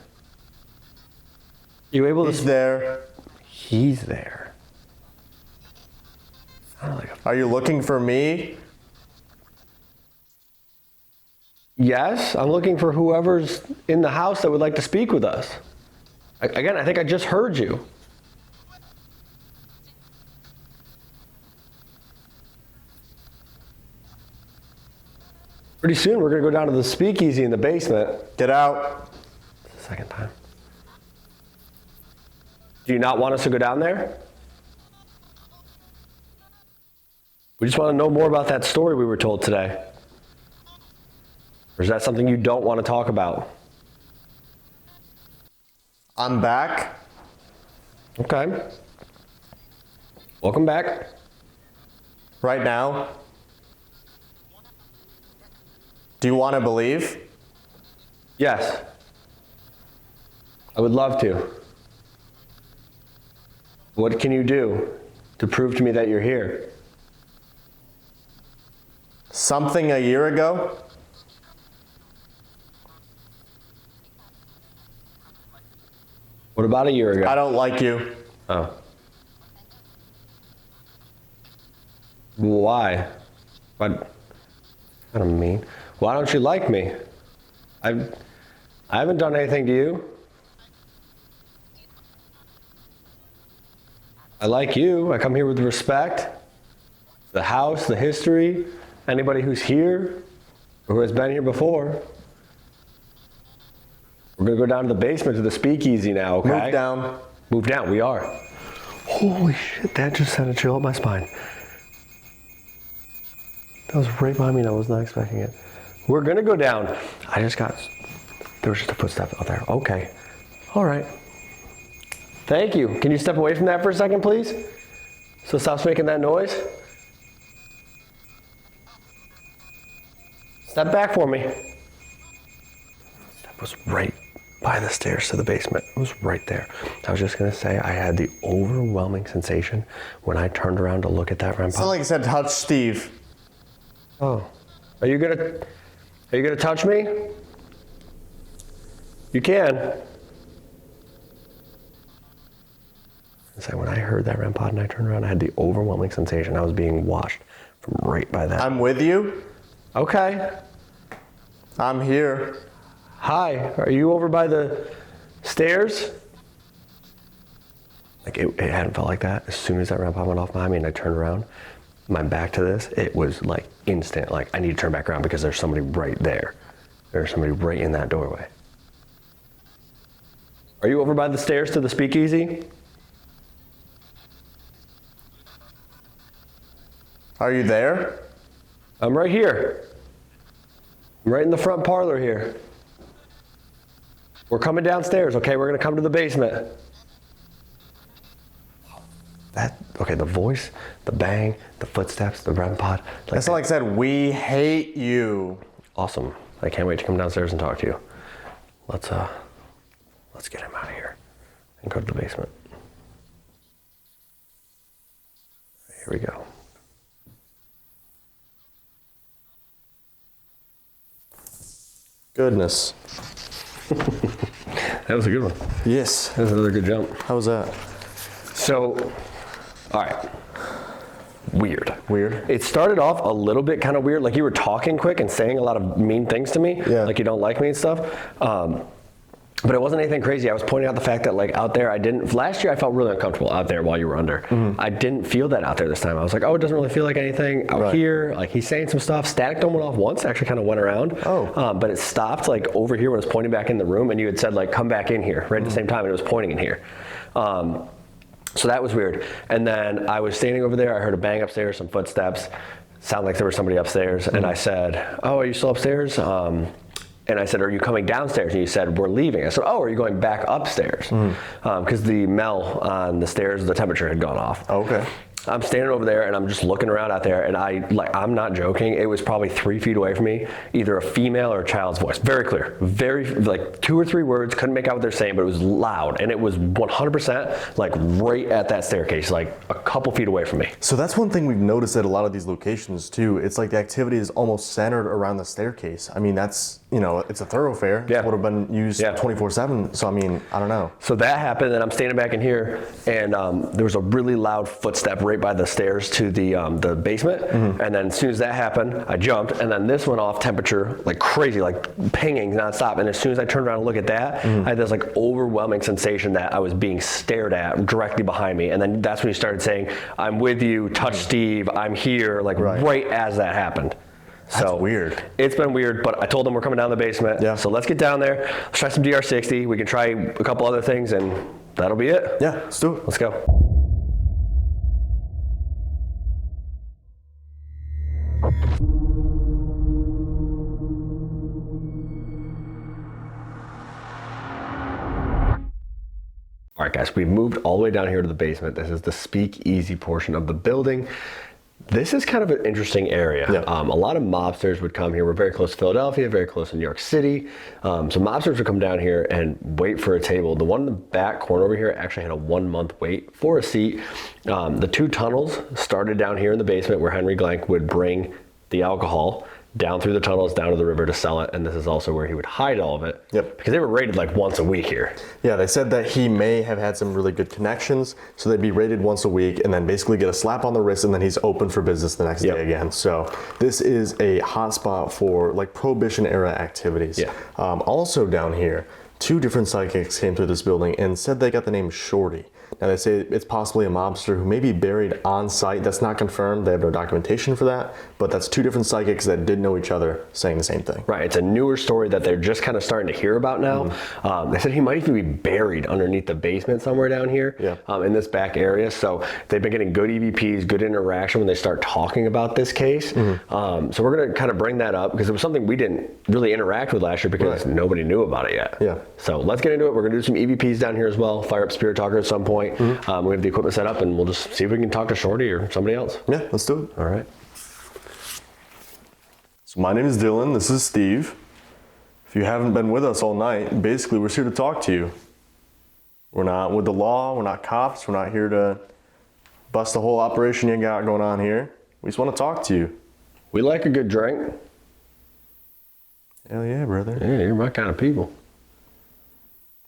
You able to? He's there. He's there. Are you looking for me? Yes, I'm looking for whoever's in the house that would like to speak with us. Again, I think I just heard you. Pretty soon we're going to go down to the speakeasy in the basement. Get out. It's the second time. Do you not want us to go down there? We just want to know more about that story we were told today. Or is that something you don't want to talk about? I'm back. Okay. Welcome back. Right now. Do you want to believe? Yes. I would love to. What can you do to prove to me that you're here? Something a year ago? What about a year ago? I don't like you. Oh. Why? What? I don't mean. Why don't you like me? I haven't done anything to you. I like you. I come here with respect. The house, the history, anybody who's here or who has been here before. We're gonna go down to the basement to the speakeasy now, okay? Move down. Move down, we are. Holy shit, that just sent a chill up my spine. That was right by me and I was not expecting it. We're gonna go down. There was just a footstep out there. Okay, all right. Thank you. Can you step away from that for a second, please? So it stops making that noise. Step back for me. That was right by the stairs to the basement. It was right there. I was just gonna say I had the overwhelming sensation when I turned around to look at that REM pod. Sound like it said touch Steve. Oh, are you gonna touch me? You can. So when I heard that REM pod and I turned around, I had the overwhelming sensation I was being watched from right by that. I'm with you. Okay. I'm here. Hi, are you over by the stairs? Like it hadn't felt like that. As soon as that REM pod went off behind me and I turned around, my back to this, it was like instant. Like I need to turn back around because there's somebody right there. There's somebody right in that doorway. Are you over by the stairs to the speakeasy? Are you there? I'm right here. I'm right in the front parlor here. We're coming downstairs, okay? We're gonna come to the basement. Okay, the voice, the bang, the footsteps, the REM pod. That's not like I said, we hate you. Awesome. I can't wait to come downstairs and talk to you. Let's get him out of here and go to the basement. Here we go. Goodness. That was a good one. Yes. That was another good jump. How was that? So, all right. Weird. Weird? It started off a little bit kind of weird. Like you were talking quick and saying a lot of mean things to me. Yeah. Like you don't like me and stuff. But it wasn't anything crazy. I was pointing out the fact that like out there, last year I felt really uncomfortable out there while you were under. Mm-hmm. I didn't feel that out there this time. I was like, oh, it doesn't really feel like anything out here. Like he's saying some stuff. Static dome went off once, actually kind of went around. Oh. But it stopped like over here when it was pointing back in the room and you had said like, come back in here right at the same time and it was pointing in here. So that was weird. And then I was standing over there. I heard a bang upstairs, some footsteps. Sounded like there was somebody upstairs. Mm-hmm. And I said, oh, are you still upstairs? And I said, are you coming downstairs? And you said, we're leaving. I said, oh, are you going back upstairs? Because the Mel on the stairs, the temperature had gone off. Oh, okay. I'm standing over there and I'm just looking around out there and I'm not joking. It was probably 3 feet away from me, either a female or a child's voice. Very clear, very like 2 or 3 words, couldn't make out what they're saying, but it was loud and it was 100% like right at that staircase, like a couple feet away from me. So that's one thing we've noticed at a lot of these locations too. It's like the activity is almost centered around the staircase. I mean, that's, it's a thoroughfare. Yeah. It would have been used 24/7. So I mean, I don't know. So that happened and I'm standing back in here and there was a really loud footstep right by the stairs to the basement. Mm-hmm. And then as soon as that happened, I jumped and then this went off temperature like crazy, like pinging nonstop. And as soon as I turned around and looked at that, I had this like overwhelming sensation that I was being stared at directly behind me. And then that's when you started saying, I'm with you, touch Steve, I'm here, like right as that happened. That's weird. It's been weird, but I told them we're coming down the basement. Yeah. So let's get down there. Let's try some DR60. We can try a couple other things and that'll be it. Yeah, let's do it. Let's go. All right, guys, we've moved all the way down here to the basement. This is the speakeasy portion of the building. This is kind of an interesting area. Yeah. A lot of mobsters would come here. We're very close to Philadelphia, very close to New York City. So mobsters would come down here and wait for a table. The one in the back corner over here actually had a 1-month wait for a seat. The 2 tunnels started down here in the basement where Henry Glank would bring the alcohol down through the tunnels, down to the river to sell it. And this is also where he would hide all of it. Yep. Because they were raided like once a week here. Yeah, they said that he may have had some really good connections. So they'd be raided once a week and then basically get a slap on the wrist and then he's open for business the next day again. So this is a hot spot for like Prohibition era activities. Yeah. Also down here, 2 different psychics came through this building and said they got the name Shorty. Now they say it's possibly a mobster who may be buried on site. That's not confirmed. They have no documentation for that, but that's 2 different psychics that did know each other saying the same thing. Right, it's a newer story that they're just kind of starting to hear about now. They said he might even be buried underneath the basement somewhere down here in this back area. So they've been getting good EVPs, good interaction when they start talking about this case. So we're gonna kind of bring that up because it was something we didn't really interact with last year because nobody knew about it yet. Yeah. So let's get into it. We're gonna do some EVPs down here as well, fire up Spirit Talker at some point. We have the equipment set up and we'll just see if we can talk to Shorty or somebody else. Yeah, let's do it. All right. So my name is Dylan, this is Steve. If you haven't been with us all night, basically we're here to talk to you. We're not with the law, we're not cops, we're not here to bust the whole operation you got going on here. We just want to talk to you. We like a good drink. Hell yeah, brother. Yeah, you're my kind of people.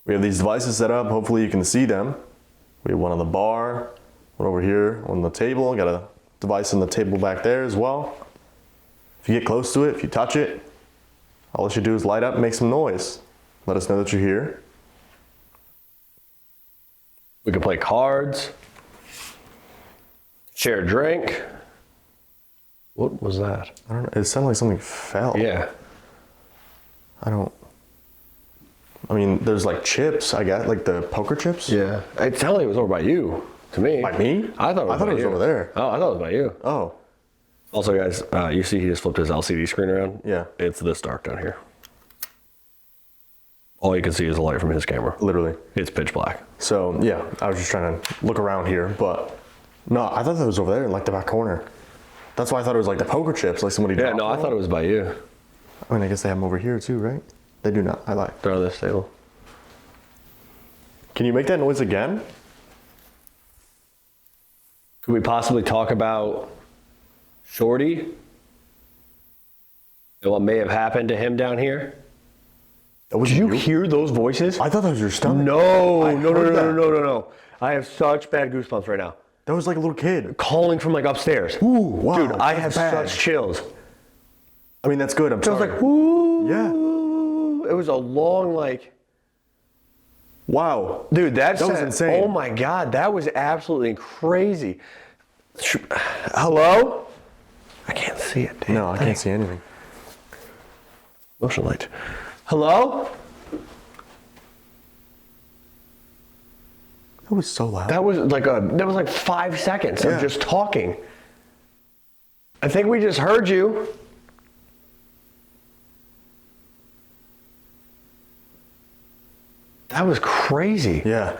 We have these devices set up, hopefully you can see them. We have one on the bar, one over here on the table, got a device on the table back there as well. If you get close to it, if you touch it, All it should do is light up and make some noise. Let us know that you're here. We can play cards. Share a drink. What was that? I don't know. It sounded like something fell. Yeah. I mean, there's like chips, I guess, like the poker chips. Yeah. It sounded like it was over by you, to me. By me? I thought it was over there. Oh, I thought it was by you. Oh. Also, guys, you see he just flipped his LCD screen around? Yeah. It's this dark down here. All you can see is the light from his camera. Literally. It's pitch black. So, yeah, I was just trying to look around here, but no, I thought that was over there in like the back corner. That's why I thought it was like the poker chips, like somebody Yeah, dropped no, I them. thought it was by you. I mean, I guess they have them over here too, right? They do not. I lied. They're on this table. Can you make that noise again? Could we possibly talk about Shorty and what may have happened to him down here? Was Did you hear those voices? I thought that was your stomach. No, I no, no, heard no, that. no, no, no, no. I have such bad goosebumps right now. That was like a little kid. Calling from like upstairs. Ooh, wow. Dude, I have that's bad. such chills. I mean, that's good. I'm So I sorry. was like, whoo. Yeah. It was a long like, Wow. dude, that was insane. Oh my God, that was absolutely crazy. Hello? I can't see it. Dude. No, I can't see anything. Motion light. Hello? That was so loud. That was like 5 seconds of Yeah. just talking. I think we just heard you. That was crazy. Yeah.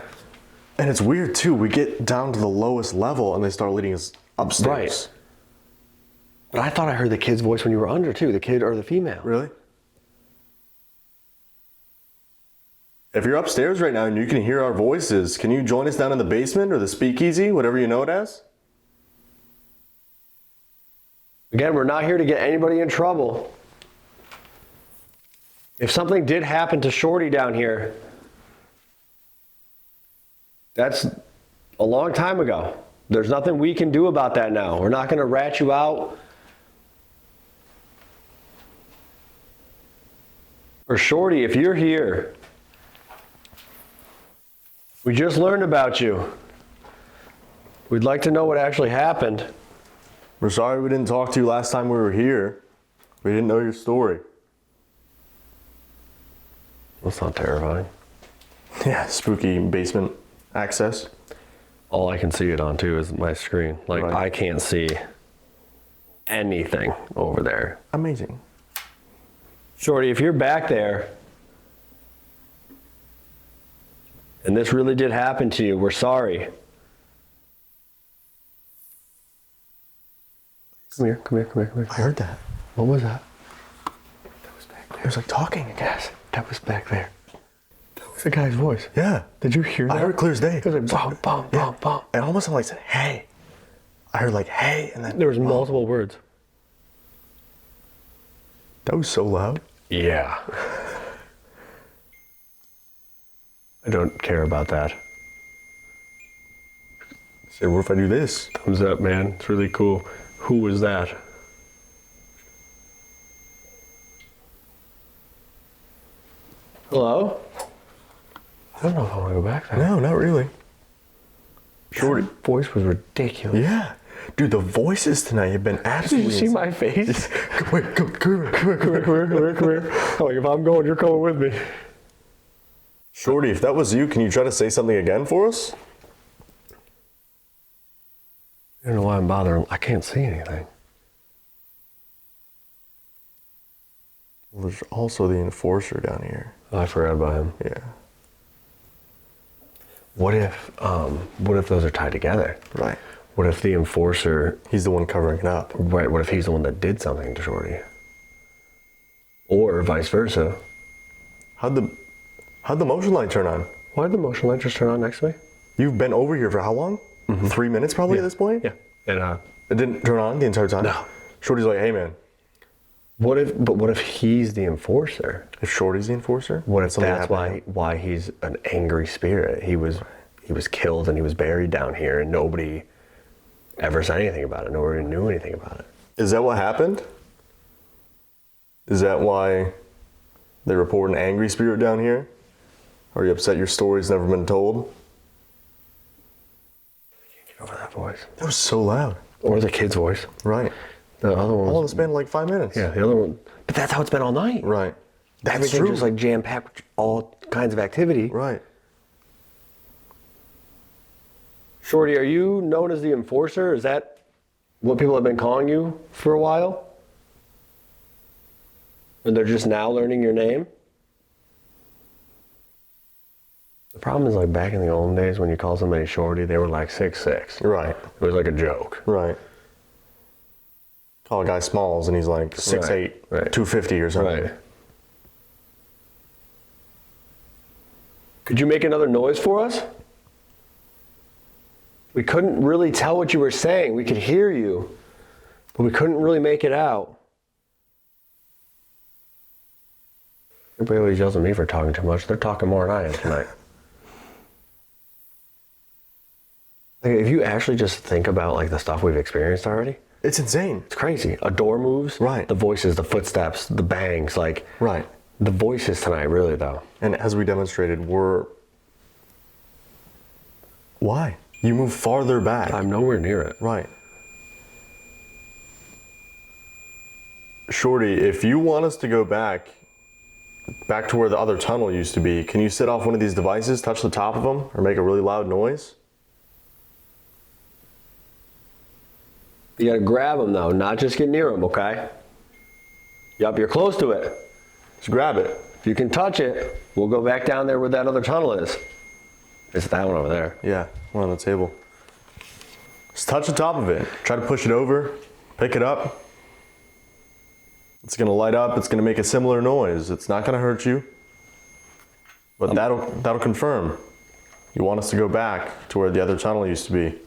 And it's weird too. We get down to the lowest level and they start leading us upstairs. Right. But I thought I heard the kid's voice when you were under too, the kid or the female. Really? If you're upstairs right now and you can hear our voices, can you join us down in the basement or the speakeasy, whatever you know it as? Again, we're not here to get anybody in trouble. If something did happen to Shorty down here, that's a long time ago. There's nothing we can do about that now. We're not going to rat you out. Or Shorty, if you're here, we just learned about you. We'd like to know what actually happened. We're sorry we didn't talk to you last time we were here. We didn't know your story. That's not terrifying. Yeah, spooky basement access. All I can see it on too is my screen. Like Right. I can't see anything over there. Amazing. Shorty, if you're back there and this really did happen to you, we're sorry. Come here, come here, come here, come here. I heard that. What was that? That was back there. It was like talking again. Yes, that was back there. That was the guy's voice. Yeah. Did you hear that? I heard it clear as day. It was like bum, bum, bum, bum. It almost sounded like it said, hey. I heard like, hey, and then There was bum. multiple words. That was so loud. Yeah. I don't care about that. Say, what if I do this? Thumbs up, man. It's really cool. Who was that? Hello? I don't know if I want to go back there. No, not really. Shorty voice was ridiculous. Yeah. Dude, the voices tonight have been Did absolutely you see insane. my face? Wait, come here, come here, come here. Come here, come here, come here. I'm like, if I'm going, you're coming with me. Shorty, if that was you, can you try to say something again for us? I don't know why I'm bothering. I can't see anything. Well, there's also the enforcer down here. Oh, I forgot about him. Yeah. What if those are tied together? Right. What if the enforcer, He's the one covering it up. right, what if he's the one that did something to Shorty? Or vice versa. How'd the motion light turn on? Why did the motion light just turn on next to me? You've been over here for how long? 3 minutes probably at this point? Yeah. And It didn't turn on the entire time? No. Shorty's like, hey man, what if he's the enforcer? if Shorty's the enforcer? What if something that's happened? why he's an angry spirit? He was killed and he was buried down here and nobody ever said anything about it. Nobody knew anything about it. Is that what happened? Is that why They report an angry spirit down here? Are you upset your story's never been told? Get over that voice. That was so loud. Or the kid's voice. Right. The other one. All in the span of like 5 minutes. Yeah, the other one. But that's how it's been all night. Right. That's Everything true. just like jam-packed with all kinds of activity. Right. Shorty, are you known as the enforcer? Is that what people have been calling you for a while? And they're just now learning your name? The problem is, like, back in the old days when you call somebody Shorty, they were like 6'6". Right. It was like a joke. Right. Call a guy Smalls and he's like 6'8", Right. 250 or something. Right. Could you make another noise for us? We couldn't really tell what you were saying. We could hear you, but we couldn't really make it out. Everybody always yells at me for talking too much. They're talking more than I am tonight. Like, if you actually just think about like the stuff we've experienced already, It's insane. it's crazy. A door moves. Right. The voices, the footsteps, the bangs, like Right. the voices tonight, really though. And as we demonstrated, why? You move farther back. I'm nowhere near it. Right. Shorty, if you want us to go back to where the other tunnel used to be, can you sit off one of these devices, touch the top of them, or make a really loud noise? You gotta grab them though, not just get near them, okay? Yup, you're close to it. Just grab it. If you can touch it, we'll go back down there where that other tunnel is. It's that one over there. Yeah, one on the table. Just touch the top of it. Try to push it over, pick it up. It's gonna light up, it's gonna make a similar noise. It's not gonna hurt you. But that'll confirm. You want us to go back to where the other tunnel used to be.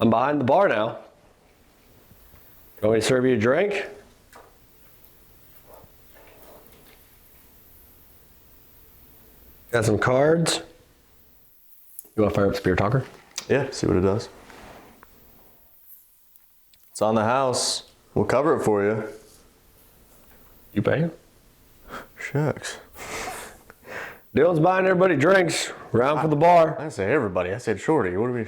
I'm behind the bar now. You want me to serve you a drink? Got some cards. You want to fire up Spear Talker? Yeah, see what it does. It's on the house. We'll cover it for you. You paying? Shucks. Dylan's buying everybody drinks. Round for the bar. I didn't say everybody. I said Shorty. What do we?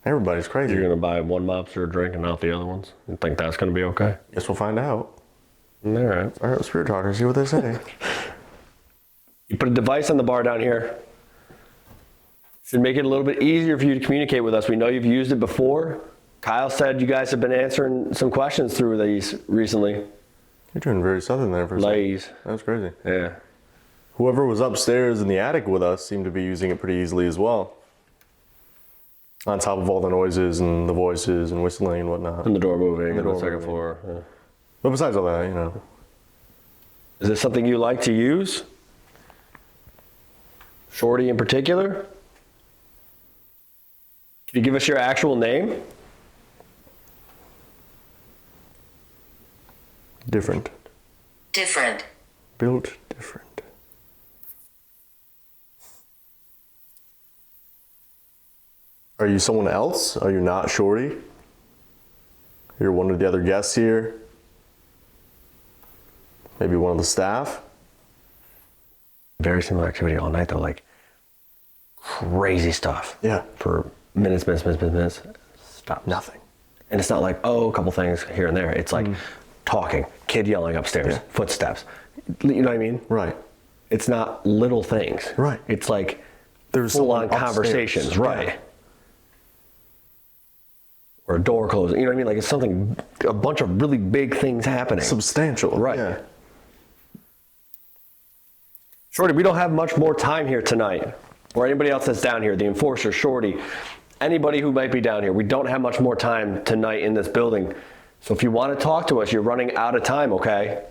Everybody's crazy. You're gonna buy one mobster a drink and not the other ones? You think that's gonna be okay? Guess we'll find out. All right. All right, Spirit Talker, see what they say. You put a device on the bar down here. Should make it a little bit easier for you to communicate with us. We know you've used it before. Kyle said you guys have been answering some questions through these recently. You're doing very southern there for a second. Lays. That was crazy. Yeah. Whoever was upstairs in the attic with us seemed to be using it pretty easily as well. On top of all the noises and the voices and whistling and whatnot. And the door moving the on the door second moving. floor. Yeah. But besides all that, you know. Is this something you like to use? Shorty in particular? Can you give us your actual name? Different. Different. Built different. Are you someone else? Are you not Shorty? You're one of the other guests here? Maybe one of the staff? Very similar activity all night though, like crazy stuff. Yeah. For minutes. Stop. Nothing. And it's not like, oh, a couple things here and there. It's like talking, kid yelling upstairs, Yeah. footsteps. You know what I mean? Right. It's not little things. Right. It's like There's full-on someone upstairs. conversations, right? Yeah. Or a door closing. You know what I mean? Like it's something, a bunch of really big things happening. Substantial. Right. Yeah. Shorty, we don't have much more time here tonight. Or anybody else that's down here, the enforcer, Shorty, anybody who might be down here. We don't have much more time tonight in this building. So if you want to talk to us, you're running out of time, okay?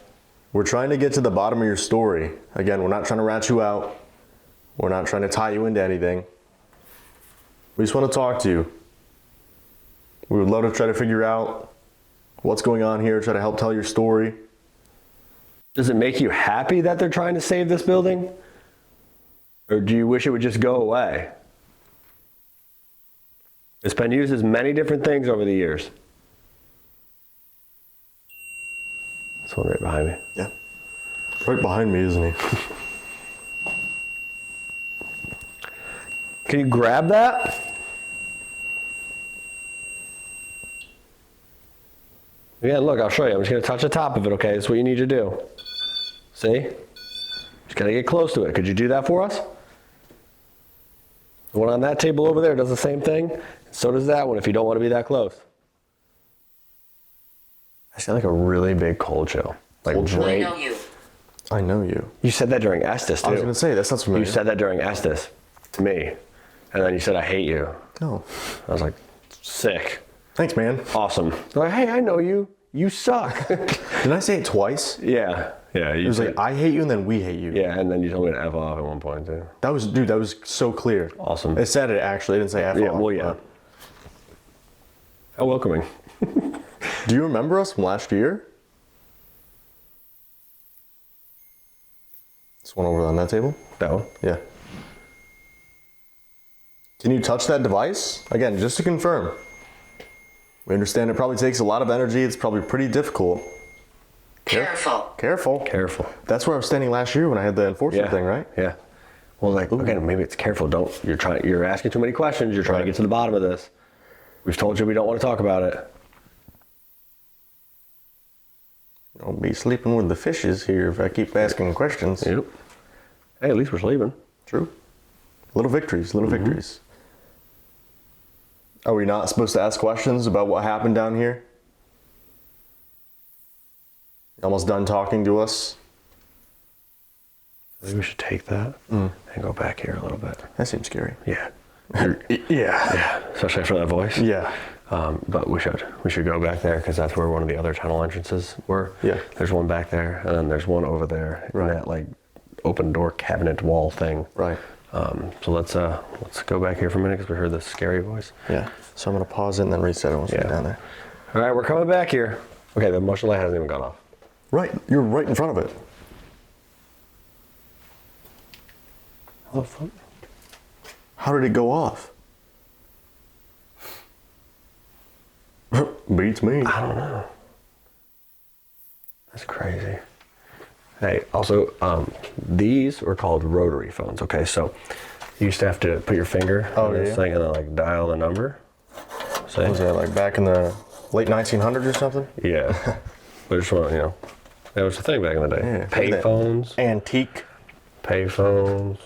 We're trying to get to the bottom of your story. Again, we're not trying to rat you out. We're not trying to tie you into anything. We just want to talk to you. We would love to try to figure out what's going on here, try to help tell your story. Does it make you happy that they're trying to save this building? Or do you wish it would just go away? It's been used as many different things over the years. This one right behind me. Yeah. Right behind me, isn't he? Can you grab that? Yeah, look, I'll show you. I'm just going to touch the top of it, okay? That's what you need to do. See? Just got to get close to it. Could you do that for us? The one on that table over there does the same thing. So does that one if you don't want to be that close. I sound like a really big cold chill. Like I great. know you. I know you. You said that during Estes, too. I was going to say, that sounds familiar. You said that during Estes to me. And then you said, I hate you. Oh. I was like, sick. Thanks, man. Awesome. Like, hey, I know you. You suck. Didn't I say it twice? Yeah. Yeah. It was like, I hate you, and then we hate you. Yeah, and then you told me to F off at one point, too. That was so clear. Awesome. It said it, actually. It didn't say F Yeah, off, well, yeah. How welcoming. Do you remember us from last year? This one over on that table? That one? Yeah. Can you touch that device? Again, just to confirm. We understand it probably takes a lot of energy. It's probably pretty difficult. Careful. Careful. Careful. That's where I was standing last year when I had the enforcement thing, right? Yeah. Well, like, okay, maybe it's careful. You're asking too many questions. You're trying to get to the bottom of this. We've told you we don't want to talk about it. I'll be sleeping with the fishes here if I keep asking questions. Yep. Hey, at least we're sleeping. True. Little victories, little victories. Are we not supposed to ask questions about what happened down here? Almost done talking to us? Maybe we should take that and go back here a little bit. That seems scary. Yeah. Yeah. Yeah. Especially after that voice. Yeah. But we should go back there because that's where one of the other tunnel entrances were. Yeah. There's one back there, and then there's one over there in Right. that like open door cabinet wall thing. Right. So let's go back here for a minute because we heard this scary voice. Yeah. So I'm going to pause it and then reset it once we get down there. All right, we're coming back here. Okay, the motion light hasn't even gone off. Right. You're right in front of it. How the fuck? How did it go off? Beats me. I don't know. That's crazy. Hey, also, these were called rotary phones. Okay, so you used to have to put your finger on this thing and then like dial the number. See? Was that like back in the late 1900s or something? Yeah. But just want, that was the thing back in the day. Yeah, Pay phones. Antique. Pay phones.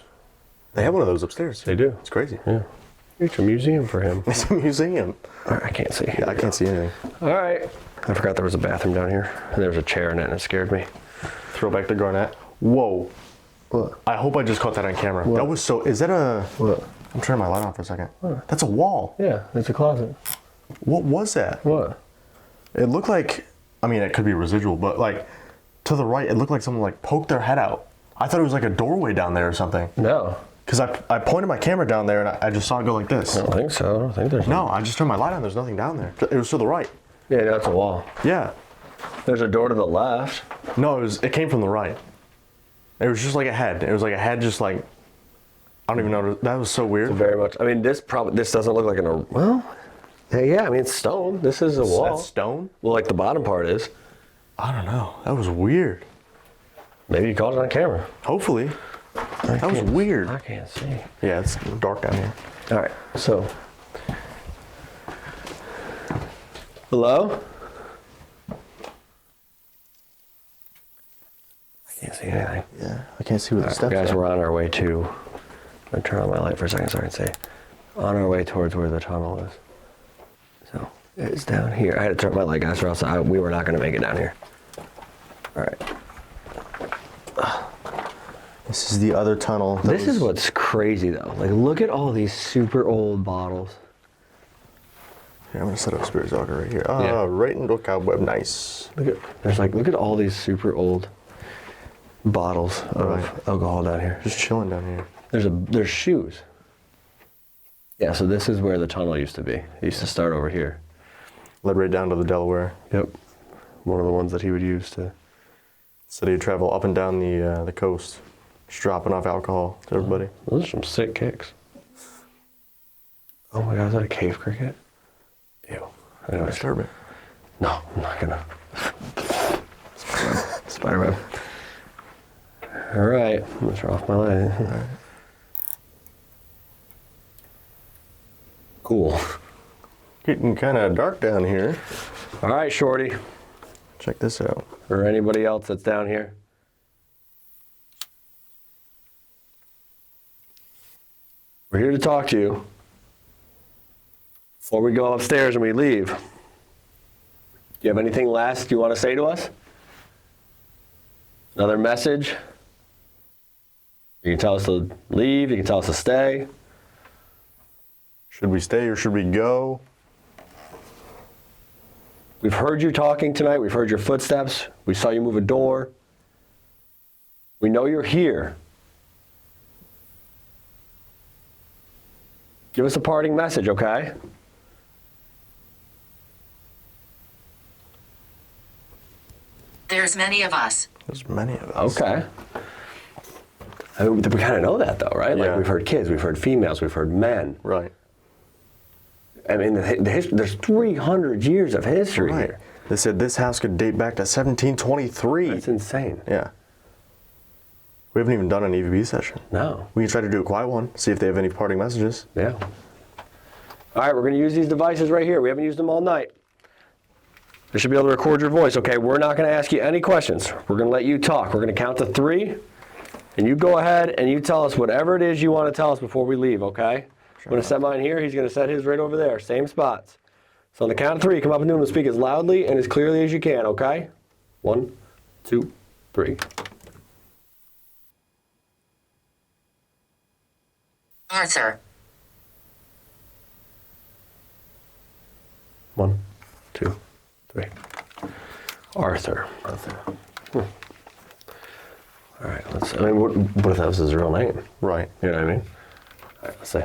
They have one of those upstairs. They do. It's crazy. Yeah. It's a museum for him. It's a museum. All right, I can't see. Yeah, I can't see anything. All right. I forgot there was a bathroom down here. And there was a chair in it and it scared me. Throw back the Garnett. Whoa. What? I hope I just caught that on camera. What? That was so, is that a, What? I'm turning my light on for a second. What? That's a wall. Yeah, it's a closet. What was that? What? It looked like, I mean, it could be residual, but like to the right, it looked like someone like poked their head out. I thought it was like a doorway down there or something. No. Because I pointed my camera down there and I just saw it go like this. I don't think so. I don't think there's No, I just turned my light on. There's nothing down there. It was to the right. Yeah, that's a wall. Yeah. There's a door to the left. No, it came from the right. It was just like a head. It was like a head just like, I don't even know. That was so weird. Very much. I mean, this doesn't look like well, yeah, I mean, it's stone. This is a wall. That's stone? Well, like the bottom part is. I don't know. That was weird. Maybe you caught it on camera. Hopefully. That was weird. I can't see. Yeah, it's dark down here. All right, so. Hello? I can't see anything. Yeah, I can't see where the steps Guys, are. we're on our way to. I'm gonna turn on my light for a second so I can see. On our way towards where the tunnel is. So it's down here. I had to turn my light, guys, or else we were not gonna make it down here. All right. This is the other tunnel. This is what's crazy though. Like, look at all these super old bottles. Here, I'm gonna set up Spirit Walker right here. Yeah. Right into a cobweb. Nice. Look at all these super old bottles of alcohol down here. Just chilling down here. There's shoes. Yeah, so this is where the tunnel used to be. It used to start over here. Led right down to the Delaware. Yep. One of the ones that he would use to. So he'd travel up and down the coast, just dropping off alcohol to everybody. Those are some sick kicks. Oh my God, is that a cave cricket? Ew. Anyways. Disturb it. No, I'm not gonna. Spiderweb. All right, I'm gonna turn off my light. Cool. Getting kind of dark down here. All right, Shorty. Check this out. Or anybody else that's down here. We're here to talk to you before we go upstairs and we leave. Do you have anything last you want to say to us? Another message? You can tell us to leave, you can tell us to stay. Should we stay or should we go? We've heard you talking tonight, we've heard your footsteps, we saw you move a door. We know you're here. Give us a parting message, okay? There's many of us. There's many of us. Okay. I mean, we kind of know that though, right? Yeah. Like we've heard kids, we've heard females, we've heard men. Right. I mean, there's 300 years of history Right. here. They said this house could date back to 1723. That's insane. Yeah. We haven't even done an EVP session. No. We can try to do a quiet one, see if they have any parting messages. Yeah. All right, we're going to use these devices right here. We haven't used them all night. They should be able to record your voice, okay? We're not going to ask you any questions. We're going to let you talk. We're going to count to 3, and you go ahead and you tell us whatever it is you want to tell us before we leave, okay? I'm going to set mine here. He's going to set his right over there. Same spots. So on the count of 3, come up and do them and speak as loudly and as clearly as you can, okay? 1, 2, 3. Arthur. 1, 2, 3. Arthur. All right, I mean, what if that was his real name? Right. You know what I mean? All right, let's see.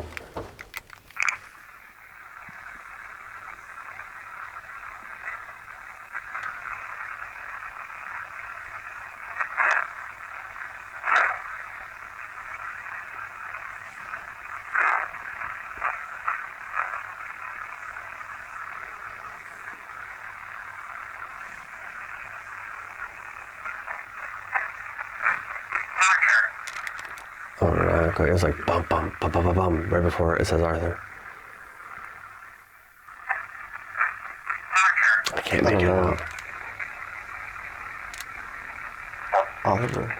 Oh, okay, it's like bum, bum, bum, bum, bum, bum, right before it says Arthur. I can't make it out. Oliver.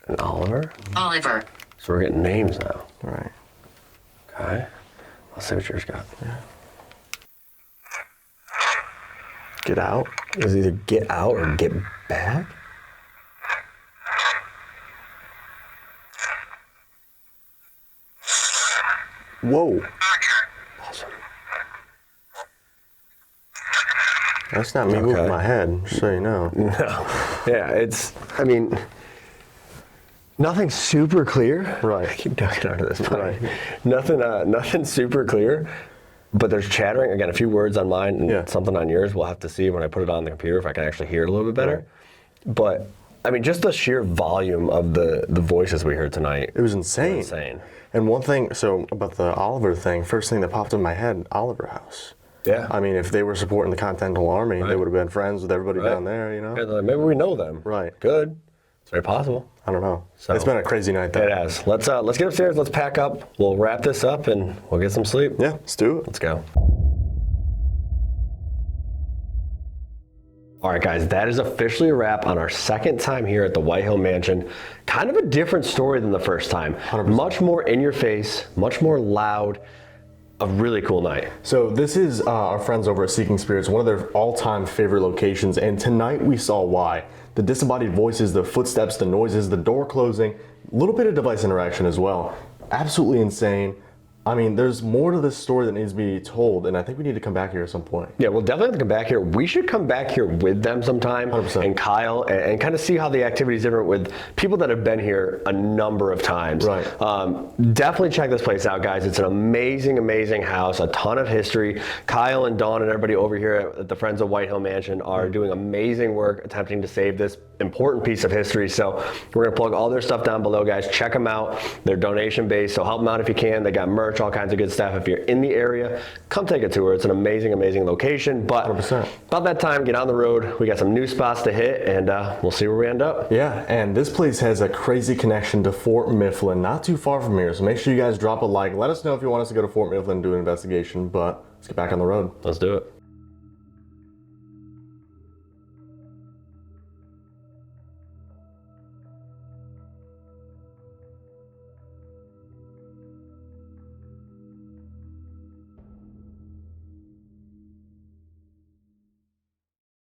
And Oliver? Oliver. So we're getting names now. Right. Okay. Let's see what yours got. Yeah. Get out. Is either get out or get back? Whoa. Awesome. That's not me moving my head, just so you know. No. Yeah, I mean, nothing super clear. Right. I keep ducking under this. Right. Nothing super clear. But there's chattering. Again, a few words on mine and something on yours. We'll have to see when I put it on the computer if I can actually hear it a little bit better. Right. But, I mean, just the sheer volume of the voices we heard tonight. It was insane. Insane. And one thing, so about the Oliver thing, first thing that popped in my head, Oliver House. Yeah. I mean, if they were supporting the Continental Army, they would have been friends with everybody down there, you know? Yeah, like, maybe we know them. Right. Good. It's very possible. I don't know. So, it's been a crazy night, though. It has. Let's get upstairs. Let's pack up. We'll wrap this up and we'll get some sleep. Yeah, let's do it. Let's go. All right, guys, that is officially a wrap on our second time here at the Whitehill Mansion. Kind of a different story than the first time. 100%. Much more in your face, much more loud. A really cool night. So this is our friends over at Seeking Spirits, one of their all-time favorite locations, and tonight we saw why. The disembodied voices, the footsteps, the noises, the door closing, a little bit of device interaction as well. Absolutely insane. I mean, there's more to this story that needs to be told, and I think we need to come back here at some point. Yeah, we'll definitely have to come back here. We should come back here with them sometime, 100%. and Kyle, and kind of see how the activity is different with people that have been here a number of times. Right. Definitely check this place out, guys. It's an amazing, amazing house, a ton of history. Kyle and Dawn and everybody over here at the Friends of Whitehill Mansion are doing amazing work attempting to save this important piece of history. So we're gonna plug all their stuff down below, guys. Check them out. They're donation based, so help them out if you can. They got merch, all kinds of good stuff. If you're in the area, come take a tour. It's an amazing, amazing location. But 100%. about that time, get on the road. We got some new spots to hit, and we'll see where we end up. Yeah, and this place has a crazy connection to Fort Mifflin, not too far from here. So make sure you guys drop a like. Let us know if you want us to go to Fort Mifflin and do an investigation. But let's get back on the road. Let's do it.